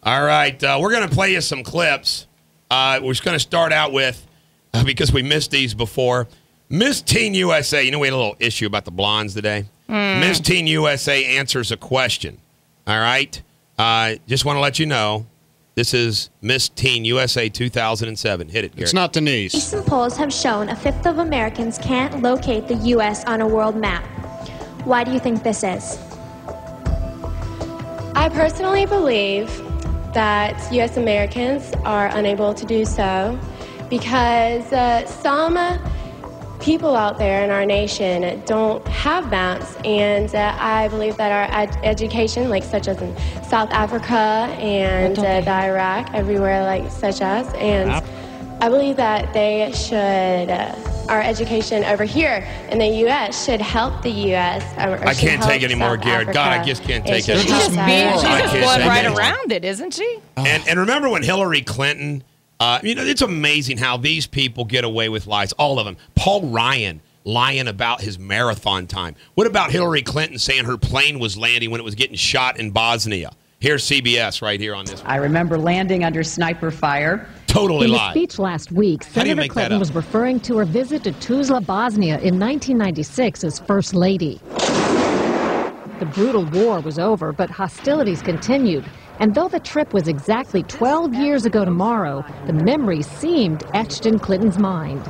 All right. We're going to play you some clips. We're just going to start out with, because we missed these before, Miss Teen USA, you know we had a little issue about the blondes today. Miss Teen USA answers a question. All right? Just want to let you know, this is Miss Teen USA 2007. Hit it, Garrett. It's not Denise. Recent polls have shown a fifth of Americans can't locate the U.S. on a world map. Why do you think this is? I personally believe that U.S. Americans are unable to do so because some people out there in our nation don't have maps, and I believe that our education, like such as in South Africa and the Iraq, everywhere like such as, and I believe that they should, our education over here in the U.S. should help the U.S. I can't take it anymore, Garrett. God, I just can't take it. She's just going right around it, isn't she? And remember when Hillary Clinton... you know, it's amazing how these people get away with lies, all of them. Paul Ryan lying about his marathon time. What about Hillary Clinton saying her plane was landing when it was getting shot in Bosnia? Here's CBS right here on this one. I remember landing under sniper fire. Totally lied. In a speech last week, Senator Clinton was referring to her visit to Tuzla, Bosnia in 1996 as First Lady. The brutal war was over, but hostilities continued. And though the trip was exactly 12 years ago tomorrow, the memory seemed etched in Clinton's mind.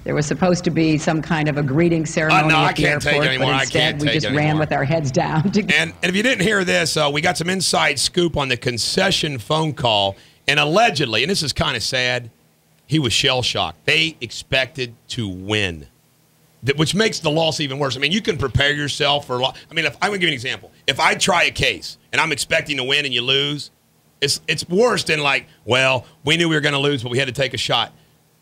There was supposed to be some kind of a greeting ceremony at the airport, but instead we just ran with our heads down. And if you didn't hear this, we got some inside scoop on the concession phone call. And allegedly, and this is kind of sad, he was shell-shocked. They expected to win, which makes the loss even worse. I mean, you can prepare yourself for a lot. I mean, if I would give you an example. If I try a case and I'm expecting to win and you lose, it's worse than like, well, we knew we were going to lose, but we had to take a shot.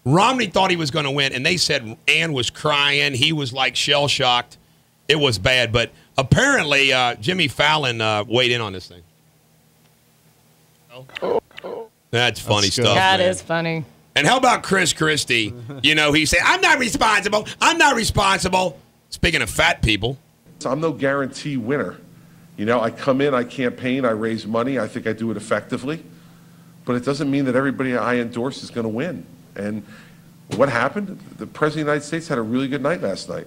Romney thought he was going to win, and they said Ann was crying. He was like shell-shocked. It was bad. But apparently, Jimmy Fallon weighed in on this thing. That's funny stuff. That is funny. And how about Chris Christie? You know, he said, I'm not responsible. I'm not responsible. Speaking of fat people. So I'm no guarantee winner. You know, I come in, I campaign, I raise money. I think I do it effectively. But it doesn't mean that everybody I endorse is going to win. And what happened? The President of the United States had a really good night last night.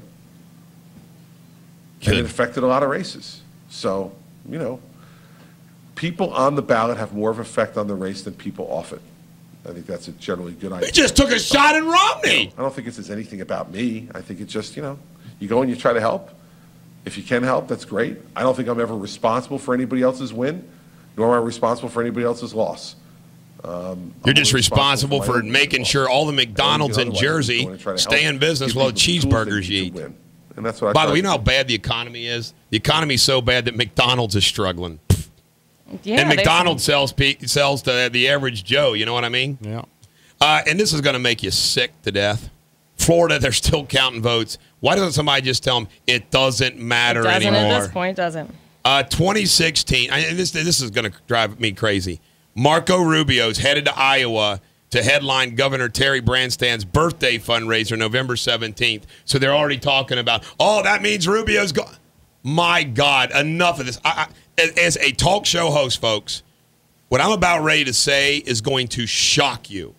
Good. And it affected a lot of races. So, you know, people on the ballot have more of an effect on the race than people off it. I think that's a generally good idea. He just took a shot at Romney. I don't think it says anything about me. I think it's just, you know, you go and you try to help. If you can help, that's great. I don't think I'm ever responsible for anybody else's win, nor am I responsible for anybody else's loss. You're just responsible for making sure all the McDonald's in Jersey stay in business while cheeseburgers you eat. And that's what By the way, you know how bad the economy is? The economy is so bad that McDonald's is struggling. Yeah, and McDonald's sells to the average Joe, you know what I mean? Yeah. And this is going to make you sick to death. Florida, they're still counting votes. Why doesn't somebody just tell them it doesn't matter anymore? It doesn't at this point, doesn't. 2016, this is going to drive me crazy. Marco Rubio's headed to Iowa to headline Governor Terry Branstad's birthday fundraiser November 17th. So they're already talking about, oh, that means Rubio's gone. My God, enough of this. As a talk show host, folks, what I'm about ready to say is going to shock you.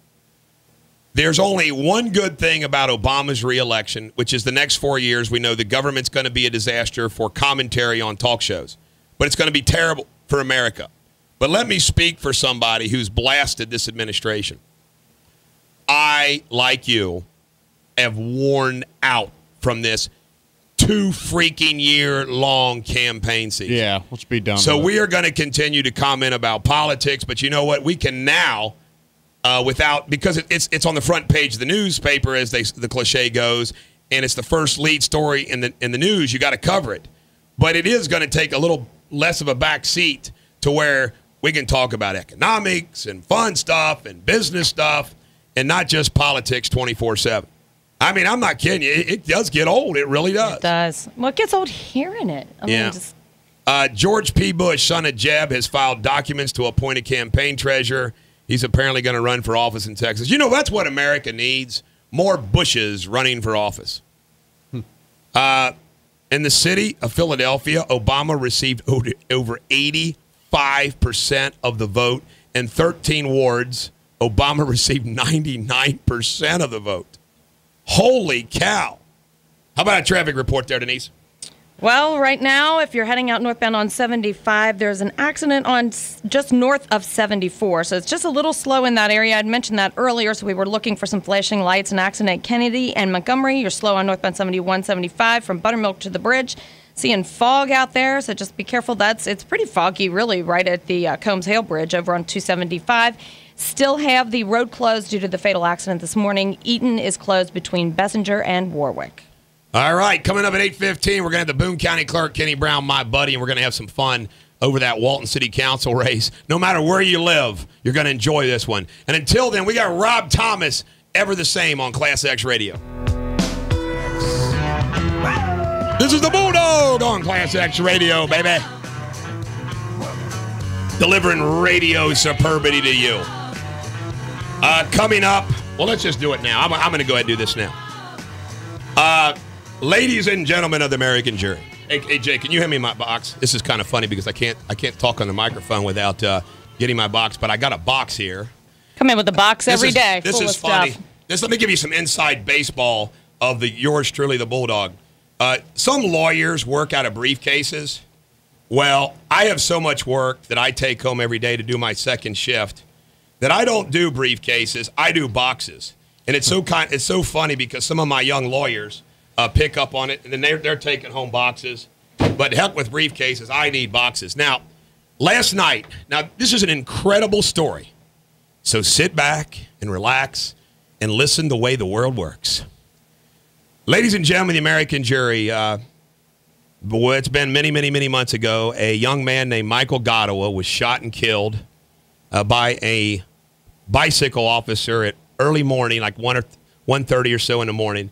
There's only one good thing about Obama's reelection, which is the next 4 years, we know the government's going to be a disaster for commentary on talk shows. But it's going to be terrible for America. But let me speak for somebody who's blasted this administration. I, like you, have worn out from this 2 freaking year long campaign season. Yeah, let's be done. So we are going to continue to comment about politics, but you know what? We can now, because it's on the front page of the newspaper, as the cliche goes, and it's the first lead story in the news. You got to cover it, but it is going to take a little less of a back seat to where we can talk about economics and fun stuff and business stuff, and not just politics 24/7. I mean, I'm not kidding you. It does get old. It really does. It does. Well, it gets old hearing it. I mean, just... George P. Bush, son of Jeb, has filed documents to appoint a campaign treasurer. He's apparently going to run for office in Texas. You know, that's what America needs, more Bushes running for office. In the city of Philadelphia, Obama received over 85% of the vote. In 13 wards, Obama received 99% of the vote. Holy cow. How about a traffic report there, Denise? Well, right now, if you're heading out northbound on 75, there's an accident on just north of 74. So it's just a little slow in that area. I'd mentioned that earlier, so we were looking for some flashing lights. An accident at Kennedy and Montgomery. You're slow on northbound 71, 75 from Buttermilk to the bridge. Seeing fog out there, so just be careful. It's pretty foggy, really, right at the Combs-Hale Bridge over on 275. Still have the road closed due to the fatal accident this morning. Eaton is closed between Bessinger and Warwick. All right, coming up at 8:15, we're going to have the Boone County Clerk, Kenny Brown, my buddy, and we're going to have some fun over that Walton City Council race. No matter where you live, you're going to enjoy this one. And until then, we got Rob Thomas, ever the same on Class X Radio. This is the Bulldog on Class X Radio, baby. Delivering radio superbity to you. Coming up, well, let's just do it now. I'm going to go ahead and do this now. Ladies and gentlemen of the American jury. Hey, Jay, can you hand me my box? This is kind of funny because I can't talk on the microphone without getting my box, but I got a box here. Come in with a box every day. This is funny. Let me give you some inside baseball of yours truly, the Bulldog. Some lawyers work out of briefcases. Well, I have so much work that I take home every day to do my second shift that I don't do briefcases. I do boxes. And it's so funny because some of my young lawyers pick up on it, and then they're taking home boxes. But heck with briefcases, I need boxes. Now, last night, this is an incredible story. So sit back and relax and listen the way the world works. Ladies and gentlemen, the American jury, it's been many, many, many months ago, a young man named Michael Gottawa was shot and killed by a bicycle officer at early morning, like 1:30 or so in the morning,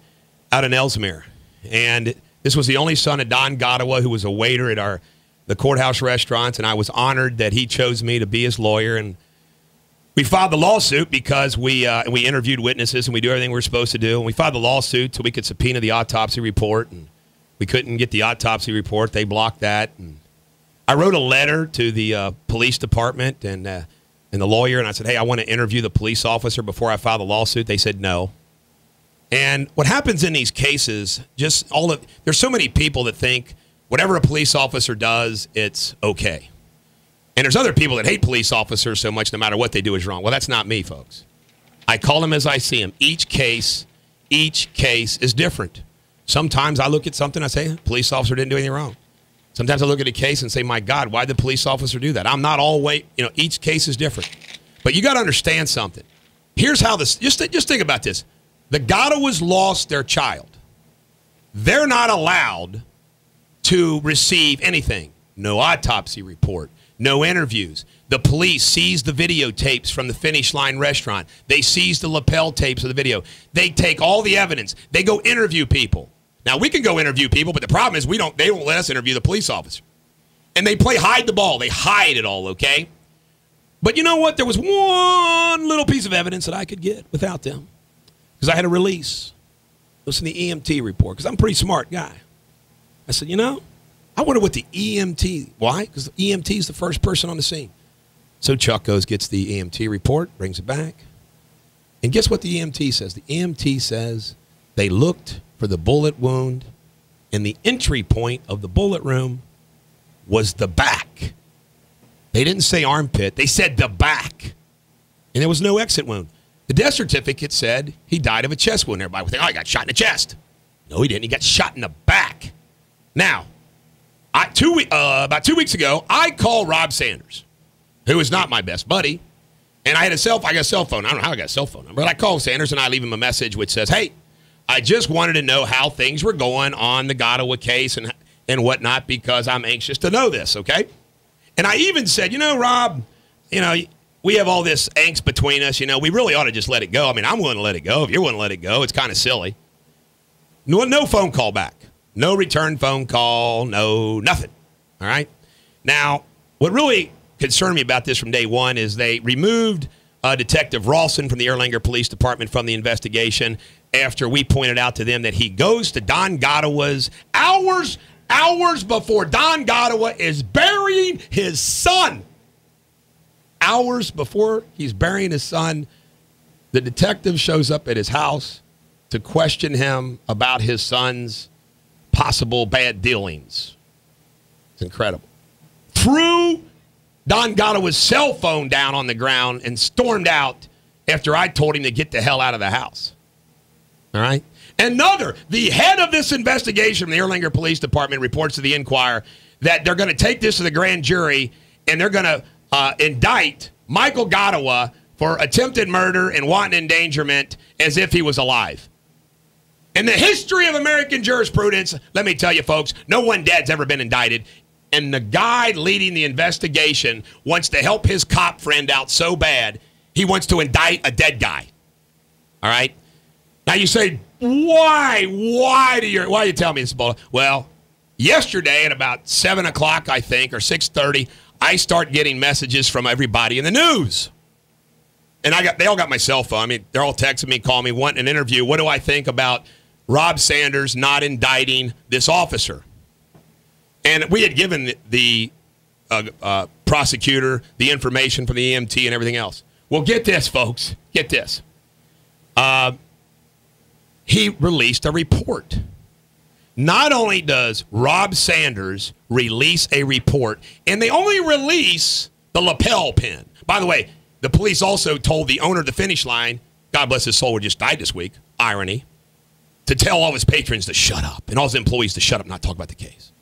out in Ellesmere. And this was the only son of Don Gottawa, who was a waiter at the courthouse restaurants, and I was honored that he chose me to be his lawyer. And we filed the lawsuit because we interviewed witnesses and we do everything we're supposed to do. And we filed the lawsuit so we could subpoena the autopsy report, and we couldn't get the autopsy report. They blocked that. And I wrote a letter to the police department and the lawyer, and I said, hey, I want to interview the police officer before I file the lawsuit. They said no. And what happens in these cases, there's so many people that think whatever a police officer does, it's okay. And there's other people that hate police officers so much no matter what they do is wrong. Well, that's not me, folks. I call them as I see them. Each case is different. Sometimes I look at something, I say, police officer didn't do anything wrong. Sometimes I look at a case and say, my God, why did the police officer do that? I'm not always, each case is different. But you got to understand something. Here's how this, just think about this. The Gottawas lost their child. They're not allowed to receive anything. No autopsy report, no interviews. The police seized the videotapes from the Finish Line restaurant. They seized the lapel tapes of the video. They take all the evidence. They go interview people. Now, we can go interview people, but the problem is they won't let us interview the police officer. And they play hide the ball. They hide it all, okay? But you know what? There was one little piece of evidence that I could get without them. Because I had a release. Listen to the EMT report, because I'm a pretty smart guy. I said, I wonder what the EMT, why? Because the EMT is the first person on the scene. So Chuck gets the EMT report, brings it back. And guess what the EMT says? The EMT says they looked for the bullet wound, and the entry point of the bullet wound was the back. They didn't say armpit. They said the back. And there was no exit wound. The death certificate said he died of a chest wound. Everybody would think, oh, he got shot in the chest. No, he didn't. He got shot in the back. Now, about 2 weeks ago, I called Rob Sanders, who is not my best buddy. And I got a cell phone. I don't know how I got a cell phone number. But I called Sanders, and I leave him a message which says, hey, I just wanted to know how things were going on the Gottawa case and whatnot because I'm anxious to know this, okay? And I even said, Rob, we have all this angst between us. We really ought to just let it go. I mean, I'm willing to let it go. If you're willing to let it go, it's kind of silly. No phone call back. No return phone call. No nothing. All right? Now, what really concerned me about this from day one is they removed Detective Rawson from the Erlanger Police Department from the investigation after we pointed out to them that he goes to Don Gottawa's hours before Don Gottawa is burying his son. Hours before he's burying his son, the detective shows up at his house to question him about his son's possible bad dealings. It's incredible. Threw Don Gottawa's cell phone down on the ground and stormed out after I told him to get the hell out of the house. All right? The head of this investigation from the Erlanger Police Department reports to the Enquirer that they're going to take this to the grand jury and they're going to indict Michael Gottawa for attempted murder and wanton endangerment as if he was alive. In the history of American jurisprudence, let me tell you, folks, no one dead's ever been indicted. And the guy leading the investigation wants to help his cop friend out so bad, he wants to indict a dead guy. All right? Now you say, why do you tell me this? Well, yesterday at about 7 o'clock, I think, or 6:30, I start getting messages from everybody in the news. And they all got my cell phone. I mean, they're all texting me, calling me, wanting an interview. What do I think about Rob Sanders not indicting this officer? And we had given the prosecutor the information from the EMT and everything else. Well, get this, folks. Get this. He released a report. Not only does Rob Sanders release a report, and they only release the lapel pin. By the way, the police also told the owner of the Finish Line, God bless his soul, who just died this week, irony, to tell all of his patrons to shut up and all his employees to shut up and not talk about the case.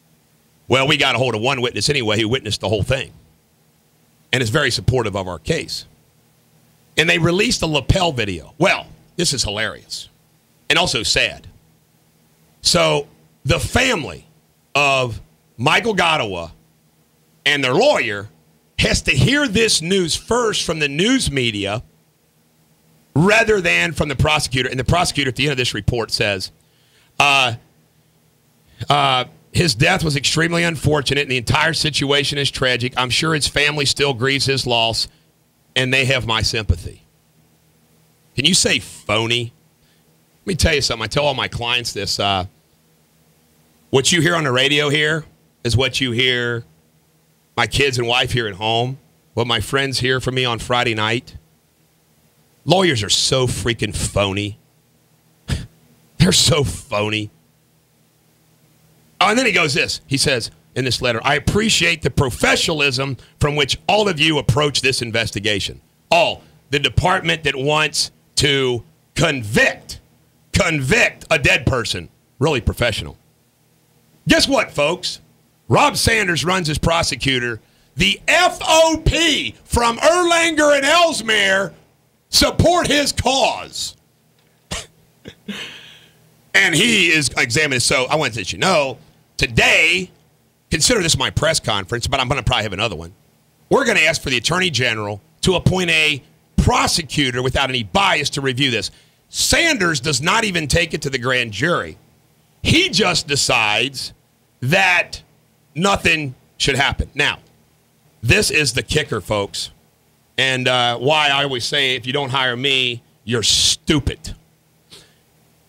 Well, we got a hold of one witness anyway who witnessed the whole thing and is very supportive of our case. And they released a lapel video. Well, this is hilarious and also sad. So the family of Michael Gottawa and their lawyer has to hear this news first from the news media rather than from the prosecutor. And the prosecutor at the end of this report says, his death was extremely unfortunate and the entire situation is tragic. I'm sure his family still grieves his loss and they have my sympathy. Can you say phony? Let me tell you something. I tell all my clients this. What you hear on the radio here is what you hear my kids and wife here at home, what my friends hear from me on Friday night. Lawyers are so freaking phony. They're so phony. Oh, and then he goes this. He says in this letter, I appreciate the professionalism from which all of you approach this investigation. All. The department that wants to convict a dead person. Really professional. Guess what, folks? Rob Sanders runs as prosecutor. The FOP from Erlanger and Ellesmere support his cause. And he is examining. So I want to let you know, today, consider this my press conference, but I'm going to probably have another one. We're going to ask for the Attorney General to appoint a prosecutor without any bias to review this. Sanders does not even take it to the grand jury. He just decides that nothing should happen. Now, this is the kicker, folks, and why I always say if you don't hire me, you're stupid.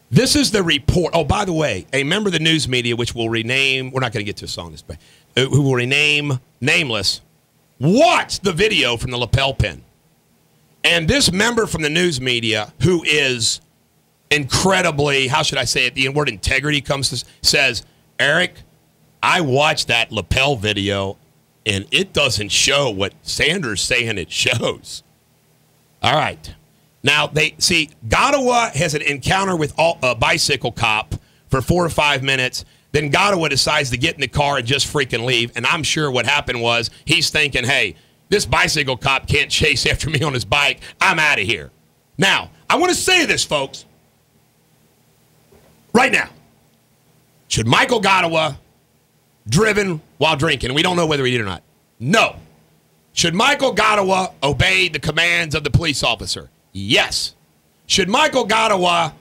This is the report. Oh, by the way, a member of the news media, which will rename, we're not going to get to a song this way, who will rename Nameless, watched the video from the lapel pin. And this member from the news media, who is incredibly, how should I say it, the word integrity comes to, says, Eric, I watched that lapel video, and it doesn't show what Sanders saying it shows. All right. Now, Gottawa has an encounter with a bicycle cop for 4 or 5 minutes. Then Gottawa decides to get in the car and just freaking leave. And I'm sure what happened was he's thinking, hey, this bicycle cop can't chase after me on his bike. I'm out of here. Now, I want to say this, folks. Right now, should Michael Gottawa driven while drinking? And we don't know whether he did or not. No. Should Michael Gottawa obey the commands of the police officer? Yes. Should Michael Gottawa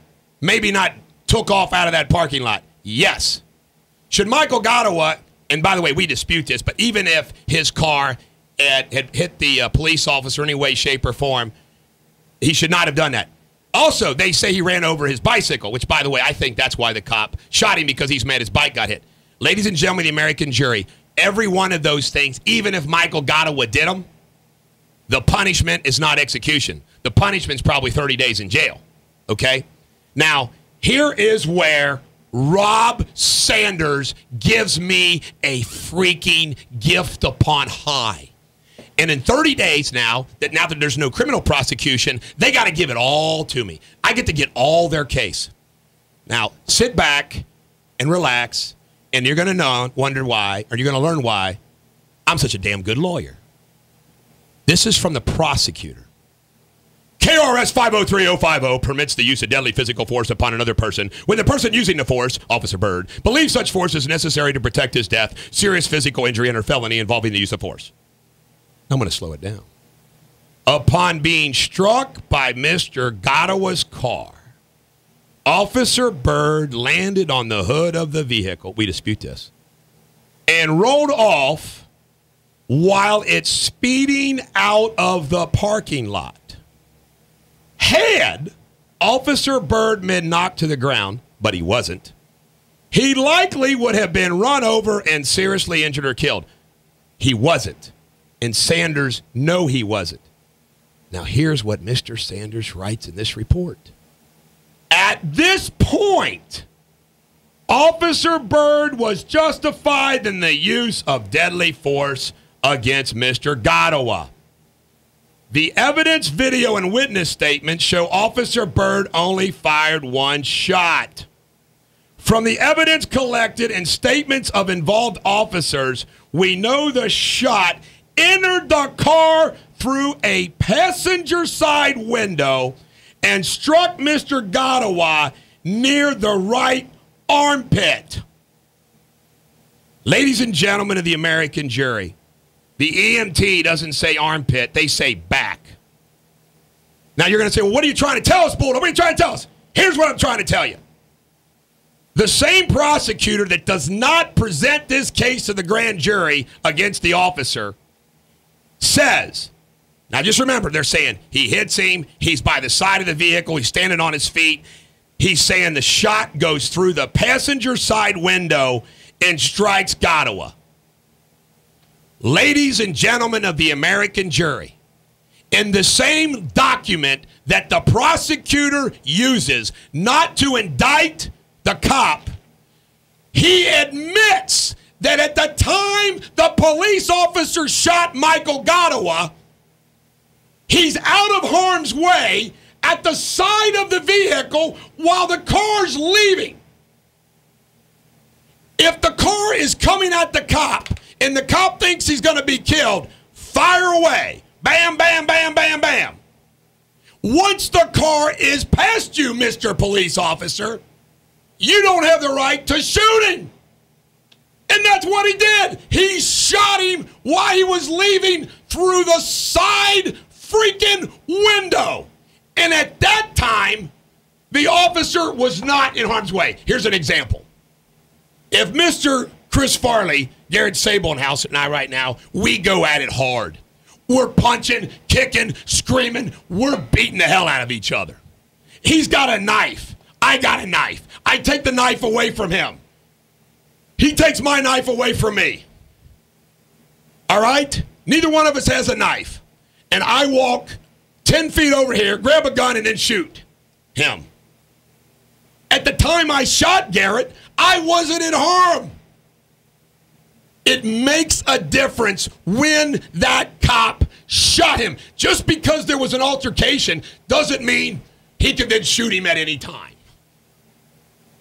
maybe not took off out of that parking lot? Yes. Should Michael Gottawa, and by the way, we dispute this, but even if his car had hit the police officer in any way, shape, or form, he should not have done that. Also, they say he ran over his bicycle, which, by the way, I think that's why the cop shot him, because he's mad his bike got hit. Ladies and gentlemen of the American jury, every one of those things, even if Michael Gottawa did them, the punishment is not execution. The punishment's probably 30 days in jail, okay? Now, here is where Rob Sanders gives me a freaking gift upon high. And in 30 days now that there's no criminal prosecution, they got to give it all to me. I get to get all their case. Now, sit back and relax, and you're going to wonder why, or you're going to learn why I'm such a damn good lawyer. This is from the prosecutor. KRS 503050 permits the use of deadly physical force upon another person when the person using the force, Officer Byrd, believes such force is necessary to protect his death, serious physical injury, and or felony involving the use of force. I'm going to slow it down. Upon being struck by Mr. Gottawa's car, Officer Byrd landed on the hood of the vehicle, we dispute this, and rolled off while it's speeding out of the parking lot. Had Officer Byrd been knocked to the ground, but he wasn't, he likely would have been run over and seriously injured or killed. He wasn't. And Sanders, no, he wasn't. Now, here's what Mr. Sanders writes in this report. At this point, Officer Byrd was justified in the use of deadly force against Mr. Gottawa. The evidence, video, and witness statements show Officer Byrd only fired one shot. From the evidence collected and statements of involved officers, we know the shot entered the car through a passenger side window and struck Mr. Gottawa near the right armpit. Ladies and gentlemen of the American jury, the EMT doesn't say armpit, they say back. Now you're going to say, well, what are you trying to tell us, Bulldog? What are you trying to tell us? Here's what I'm trying to tell you. The same prosecutor that does not present this case to the grand jury against the officer says, now just remember, they're saying he hits him, he's by the side of the vehicle, he's standing on his feet. He's saying the shot goes through the passenger side window and strikes Gottawa. Ladies and gentlemen of the American jury, in the same document that the prosecutor uses not to indict the cop, he admits that at the time the police officer shot Michael Gottawa, he's out of harm's way at the side of the vehicle while the car's leaving. If the car is coming at the cop and the cop thinks he's going to be killed, fire away. Bam, bam, bam, bam, bam. Once the car is past you, Mr. Police Officer, you don't have the right to shoot him. And that's what he did. He shot him while he was leaving through the side freaking window. And at that time, the officer was not in harm's way. Here's an example. If Mr. Chris Farley, Garrett Sablehouse, and I right now, we go at it hard. We're punching, kicking, screaming. We're beating the hell out of each other. He's got a knife. I got a knife. I take the knife away from him. He takes my knife away from me. All right? Neither one of us has a knife. And I walk 10 feet over here, grab a gun, and then shoot him. At the time I shot Garrett, I wasn't in harm. It makes a difference when that cop shot him. Just because there was an altercation doesn't mean he could then shoot him at any time.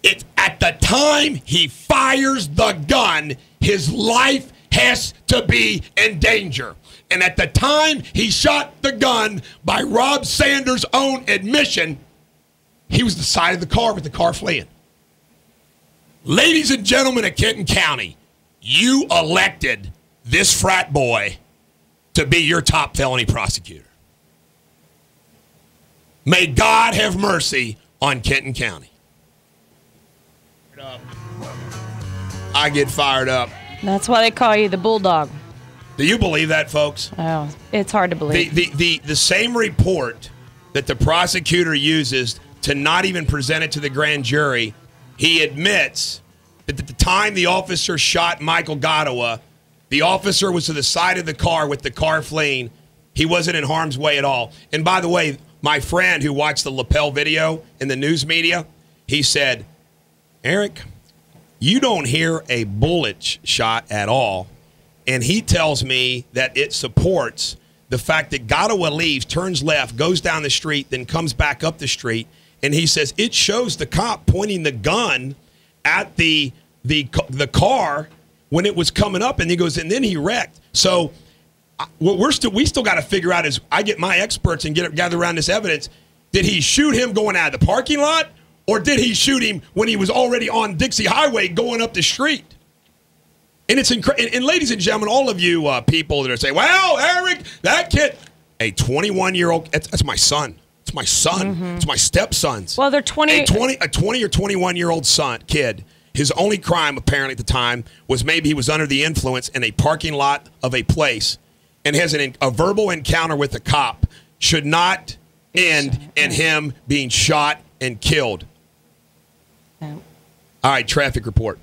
It's at the time he fires the gun, his life has to be in danger. And at the time he shot the gun, by Rob Sanders' own admission, he was the side of the car with the car fleeing. Ladies and gentlemen of Kenton County, you elected this frat boy to be your top felony prosecutor. May God have mercy on Kenton County. I get fired up. That's why they call you the Bulldog. Do you believe that, folks? Oh, it's hard to believe. The same report that the prosecutor uses to not even present it to the grand jury, he admits that at the time the officer shot Michael Gottawa, the officer was to the side of the car with the car fleeing. He wasn't in harm's way at all. And by the way, my friend who watched the lapel video in the news media, he said, Eric, you don't hear a bullet shot at all. And he tells me that it supports the fact that Gottawa leaves, turns left, goes down the street, then comes back up the street. And he says it shows the cop pointing the gun at the car when it was coming up, and he goes, and then he wrecked. So what we still got to figure out is, I get my experts and gather around this evidence. Did he shoot him going out of the parking lot, or did he shoot him when he was already on Dixie Highway going up the street? And it's incredible. And ladies and gentlemen, all of you people that are saying, "Well, Eric, that kid, a 21-year-old, that's my son. It's my son. Mm-hmm. It's my stepson's. Well, they're 20. A 20 or 21-year-old kid. His only crime, apparently at the time, was maybe he was under the influence in a parking lot of a place, and has a verbal encounter with a cop. Should not end in him being shot and killed." Yeah. All right, traffic report.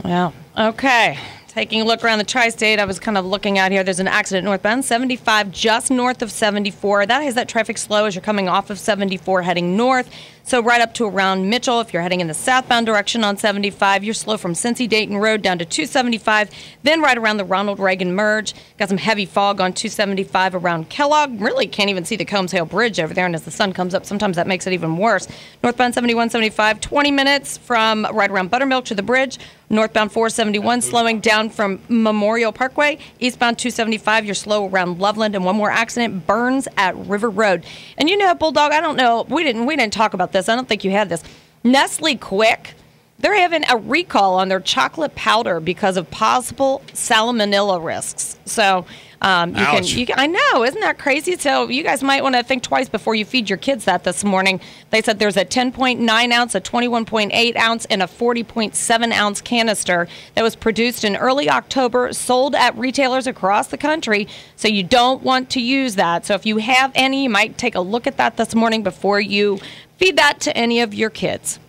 Well, okay. Taking a look around the tri-state, I was kind of looking out here. There's an accident northbound 75 just north of 74. That has that traffic slow as you're coming off of 74 heading north. So right up to around Mitchell. If you're heading in the southbound direction on 75, you're slow from Cincy Dayton Road down to 275. Then right around the Ronald Reagan merge. Got some heavy fog on 275 around Kellogg. Really can't even see the Combs Hill Bridge over there. And as the sun comes up, sometimes that makes it even worse. Northbound 71, 75, 20 minutes from right around Buttermilk to the bridge. Northbound 471 slowing down from Memorial Parkway. Eastbound 275, you're slow around Loveland. And one more accident, Burns at River Road. And you know, Bulldog, I don't know, we didn't talk about this. I don't think you had this. Nestle Quick, they're having a recall on their chocolate powder because of possible salmonella risks. So you can, I know, isn't that crazy? So you guys might want to think twice before you feed your kids that this morning. They said there's a 10.9 ounce, a 21.8 ounce, and a 40.7 ounce canister that was produced in early October, sold at retailers across the country. So you don't want to use that. So if you have any, you might take a look at that this morning before you feed that to any of your kids.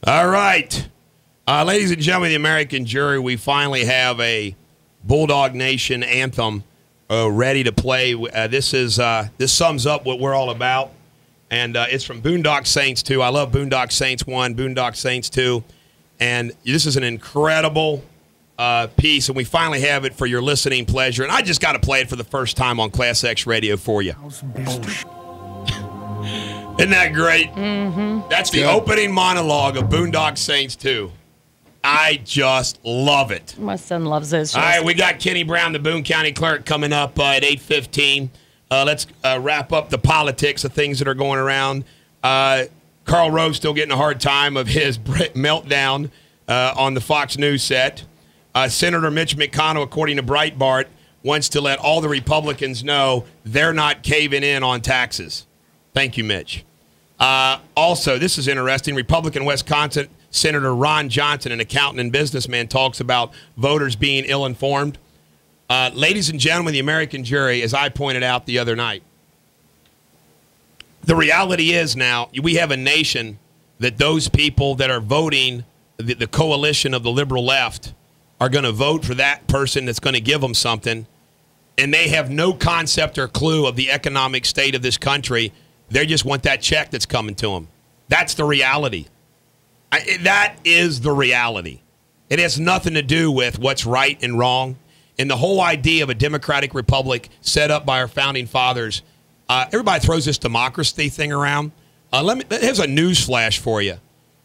All right. Ladies and gentlemen of the American jury, we finally have a Bulldog Nation anthem ready to play. This sums up what we're all about. And it's from Boondock Saints 2. I love Boondock Saints 1, Boondock Saints 2. And this is an incredible piece, and we finally have it for your listening pleasure. And I just got to play it for the first time on Class X Radio for you. Isn't that great? Mm-hmm. That's the opening monologue of Boondock Saints 2. I just love it. My son loves this. All right, we got Kenny Brown, the Boone County Clerk, coming up at 8:15. Let's wrap up the politics of things that are going around. Karl Rove still getting a hard time of his meltdown on the Fox News set. Senator Mitch McConnell, according to Breitbart, wants to let all the Republicans know they're not caving in on taxes. Thank you, Mitch. Also, this is interesting. Republican Wisconsin Senator Ron Johnson, an accountant and businessman, talks about voters being ill-informed. Ladies and gentlemen of the American jury, as I pointed out the other night, the reality is now we have a nation that those people that are voting, the coalition of the liberal left, are going to vote for that person that's going to give them something. and they have no concept or clue of the economic state of this country. They just want that check that's coming to them. That's the reality. That is the reality. It has nothing to do with what's right and wrong. And the whole idea of a democratic republic set up by our founding fathers, everybody throws this democracy thing around. Here's a news flash for you.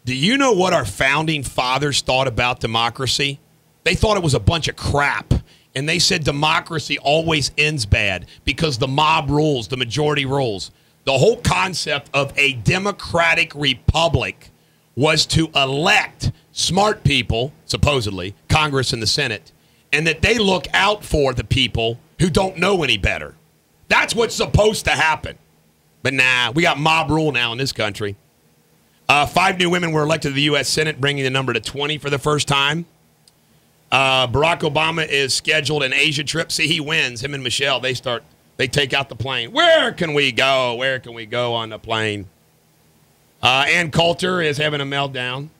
Do you know what our founding fathers thought about democracy? They thought it was a bunch of crap. And they said democracy always ends bad because the mob rules, the majority rules. The whole concept of a democratic republic was to elect smart people, supposedly, Congress and the Senate, and that they look out for the people who don't know any better. That's what's supposed to happen. But nah, we got mob rule now in this country. 5 new women were elected to the U.S. Senate, bringing the number to 20 for the first time. Barack Obama is scheduled an Asia trip. See, he wins. Him and Michelle, they take out the plane. Where can we go? Where can we go on the plane? Ann Coulter is having a meltdown,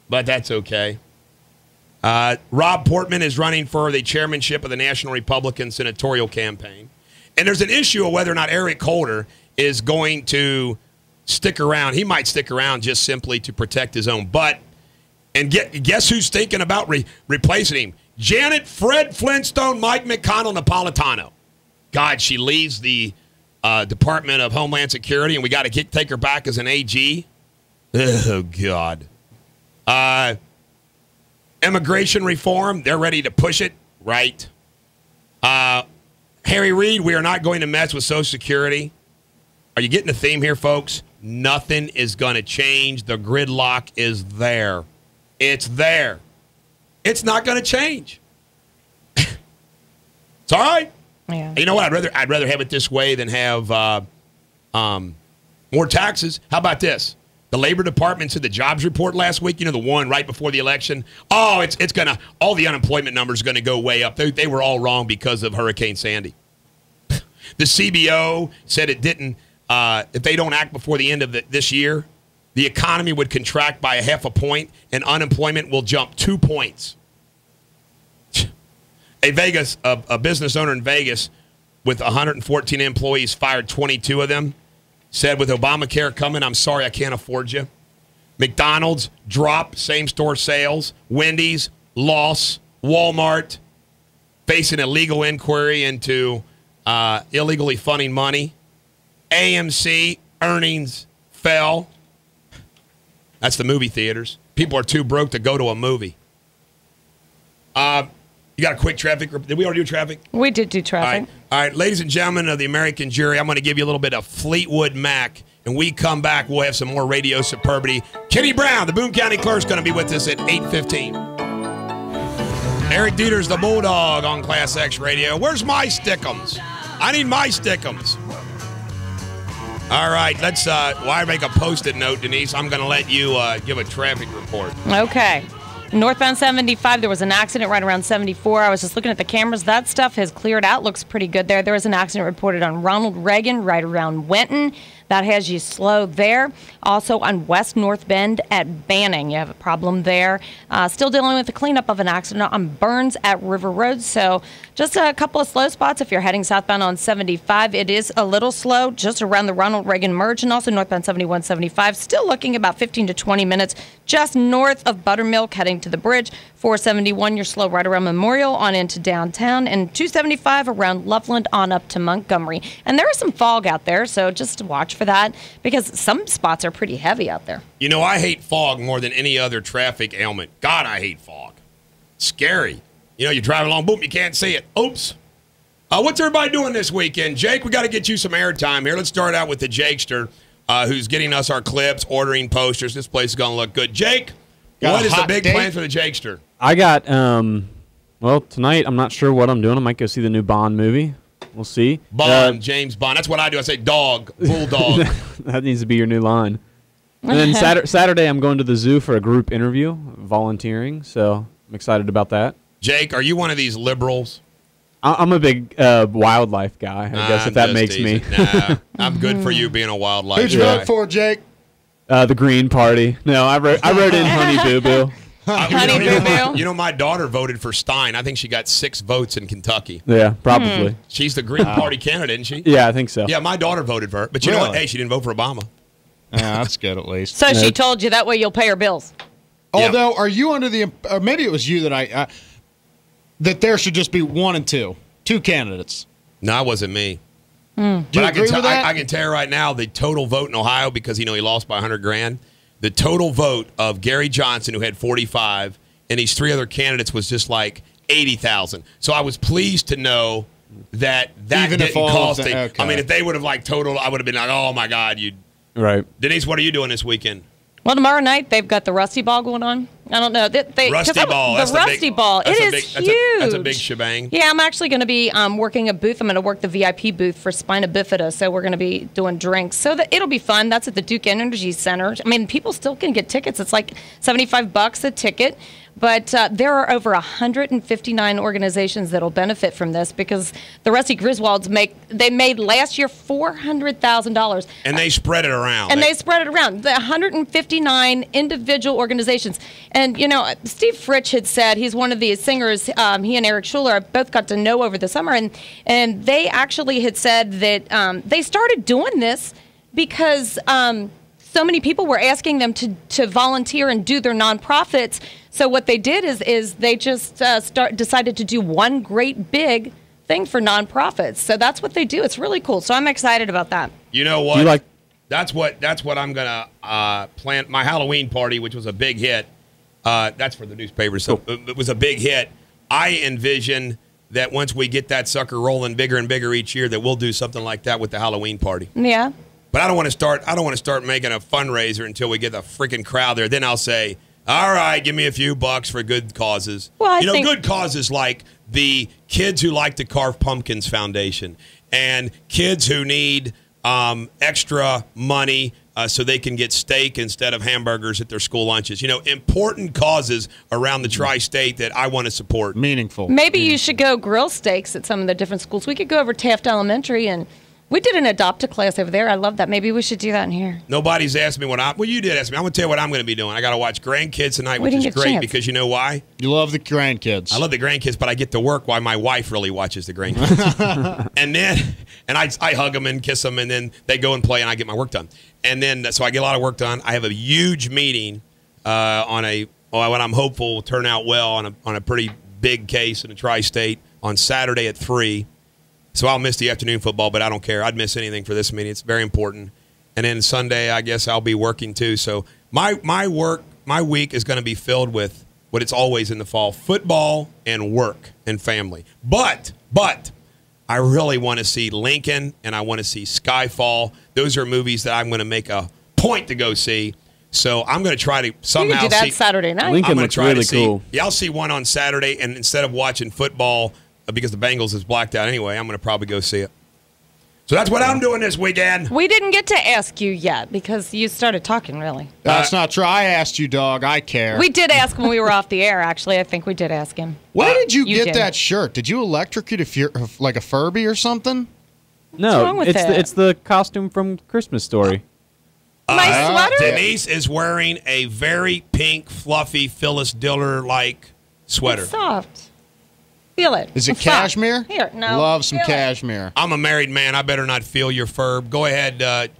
but that's okay. Rob Portman is running for the chairmanship of the National Republican Senatorial Campaign. And there's an issue of whether or not Eric Holder is going to stick around. He might stick around just simply to protect his own butt. And guess who's thinking about replacing him? Janet Fred Flintstone, Mike McConnell, Napolitano. God, she leaves the Department of Homeland Security, and we got to take her back as an AG. Oh, God. Immigration reform, they're ready to push it, right? Harry Reid, we are not going to mess with Social Security. Are you getting the theme here, folks? Nothing is going to change. The gridlock is there. It's there. It's not going to change. It's all right. Yeah. You know what? I'd rather have it this way than have more taxes. How about this? The Labor Department said the jobs report last week, you know, the one right before the election. Oh, it's going to, all the unemployment numbers are going to go way up. They were all wrong because of Hurricane Sandy. The CBO said it didn't, if they don't act before the end of this year, the economy would contract by 0.5 point and unemployment will jump 2 points. A business owner in Vegas with 114 employees fired 22 of them. Said with Obamacare coming, I'm sorry, I can't afford you. McDonald's drop same-store sales. Wendy's loss. Walmart facing a legal inquiry into illegally funding money. AMC earnings fell. That's the movie theaters. People are too broke to go to a movie. You got a quick traffic? Did we already do traffic? We did do traffic. All right, ladies and gentlemen of the American jury, I'm going to give you a little bit of Fleetwood Mac. And we come back, we'll have some more radio superbity. Kenny Brown, the Boone County Clerk's going to be with us at 8:15. Eric Deters, the Bulldog on Class X Radio. Where's my stickums? I need my stickums. All right, let's, I make a Post-it note, Denise. I'm going to let you give a traffic report. Okay. Northbound 75, there was an accident right around 74. I was just looking at the cameras. That stuff has cleared out. Looks pretty good there. There was an accident reported on Ronald Reagan right around Wenton. That has you slow there. Also on West North Bend at Banning. You have a problem there. Still dealing with the cleanup of an accident on Burns at River Road. So just a couple of slow spots if you're heading southbound on 75. It is a little slow just around the Ronald Reagan merge and also northbound 71, 75. Still looking about 15 to 20 minutes just north of Buttermilk heading to the bridge. 471, you're slow right around Memorial on into downtown. And 275 around Loveland on up to Montgomery. And there is some fog out there, so just watch for that because some spots are pretty heavy out there. You know, I hate fog more than any other traffic ailment. God, I hate fog. Scary. You know, you drive along, boom, you can't see it. Oops. What's everybody doing this weekend? Jake, we got to get you some airtime here. Let's start out with the Jakester, who's getting us our clips, ordering posters. This place is going to look good. Jake, what is the big plan for the Jakester? I got, well, tonight I'm not sure what I'm doing. I might go see the new Bond movie. We'll see. Bond, James Bond. That's what I do. I say dog, bulldog. That needs to be your new line. And then Saturday I'm going to the zoo for a group interview, volunteering, so I'm excited about that. Jake, are you one of these liberals? I'm a big wildlife guy, I guess, if that makes me. Nah, I'm good for you being a wildlife guy. Who'd you vote for, Jake? The Green Party. No, I wrote in Honey Boo Boo. Honey Boo Boo. You know, my daughter voted for Stein. I think she got 6 votes in Kentucky. Yeah, probably. She's the Green Party candidate, isn't she? Yeah, I think so. Yeah, my daughter voted for her. But you know what? Hey, she didn't vote for Obama. Yeah, that's good at least. So she told you that way you'll pay her bills. Although, are you under the? Or maybe it was you that that there should just be 1 and 2 candidates. No, it wasn't me. Do you agree with that? I can tell you right now, the total vote in Ohio, because he lost by 100 grand. The total vote of Gary Johnson, who had 45, and these 3 other candidates was just like 80,000. So I was pleased to know that Even didn't cost it. Okay. I mean, if they would have total, I would have been like, oh my God, Right. Denise, what are you doing this weekend? Well, tomorrow night they've got the Rusty Ball going on. I don't know. Rusty Ball. The Rusty Ball. It is huge. That's a big shebang. Yeah, I'm actually going to be working a booth. I'm going to work the VIP booth for Spina Bifida, so we're going to be doing drinks. So it'll be fun. That's at the Duke Energy Center. I mean, people still can get tickets. It's like $75 a ticket. But there are over 159 organizations that will benefit from this because the Rusty Griswolds made last year $400,000. And they spread it around. And they spread it around. The 159 individual organizations. And, Steve Fritsch had said, he's one of the singers, he and Eric Schuler both got to know over the summer. And they actually had said that they started doing this because so many people were asking them to volunteer and do their nonprofits. So what they did is they just decided to do one great big thing for nonprofits. So that's what they do. It's really cool. So I'm excited about that. You know what? That's what I'm gonna plan. My Halloween party, which was a big hit. That's for the newspaper. So it was a big hit. I envision that once we get that sucker rolling bigger and bigger each year, that we'll do something like that with the Halloween party. Yeah. But I don't want to start making a fundraiser until we get the freaking crowd there. Then I'll say, all right, give me a few bucks for good causes. Well, I think good causes like the Kids Who Like to Carve Pumpkins Foundation and kids who need extra money so they can get steak instead of hamburgers at their school lunches. Important causes around the tri-state that I want to support. Meaningful. Maybe you should go grill steaks at some of the different schools. We could go over Taft Elementary and we did an adopt-a class over there. I love that. Maybe we should do that in here. Nobody's asked me well, you did ask me. I'm going to tell you what I'm going to be doing. I got to watch grandkids tonight, which is great because you know why? You love the grandkids. I love the grandkids, but I get to work while my wife really watches the grandkids. and I hug them and kiss them, and then they go and play, and I get my work done. And then, so I get a lot of work done. I have a huge meeting what I'm hopeful will turn out well on a pretty big case in the tri-state on Saturday at 3. So I'll miss the afternoon football, but I don't care. I'd miss anything for this meeting. It's very important. And then Sunday, I guess I'll be working too. So my week is going to be filled with what it's always in the fall: football and work and family. But I really want to see Lincoln and I want to see Skyfall. Those are movies that I'm going to make a point to go see. So I'm going to try to somehow you can do that Saturday night. Lincoln looks really cool. Yeah, I'll see one on Saturday, and instead of watching football, because the Bengals is blacked out anyway, I'm going to probably go see it. So that's what I'm doing this weekend. We didn't get to ask you yet because you started talking, really. That's not true. I asked you, dog. I care. We did ask when we were off the air, actually. I think we did ask him. Where did you get that shirt? Did you electrocute like a Furby or something? No, it's the costume from Christmas Story. My sweater? Denise is wearing a very pink, fluffy Phyllis Diller-like sweater. It's soft. Feel it. Is it cashmere? Here, no. Love some cashmere. I'm a married man. I better not feel your fur. Go ahead.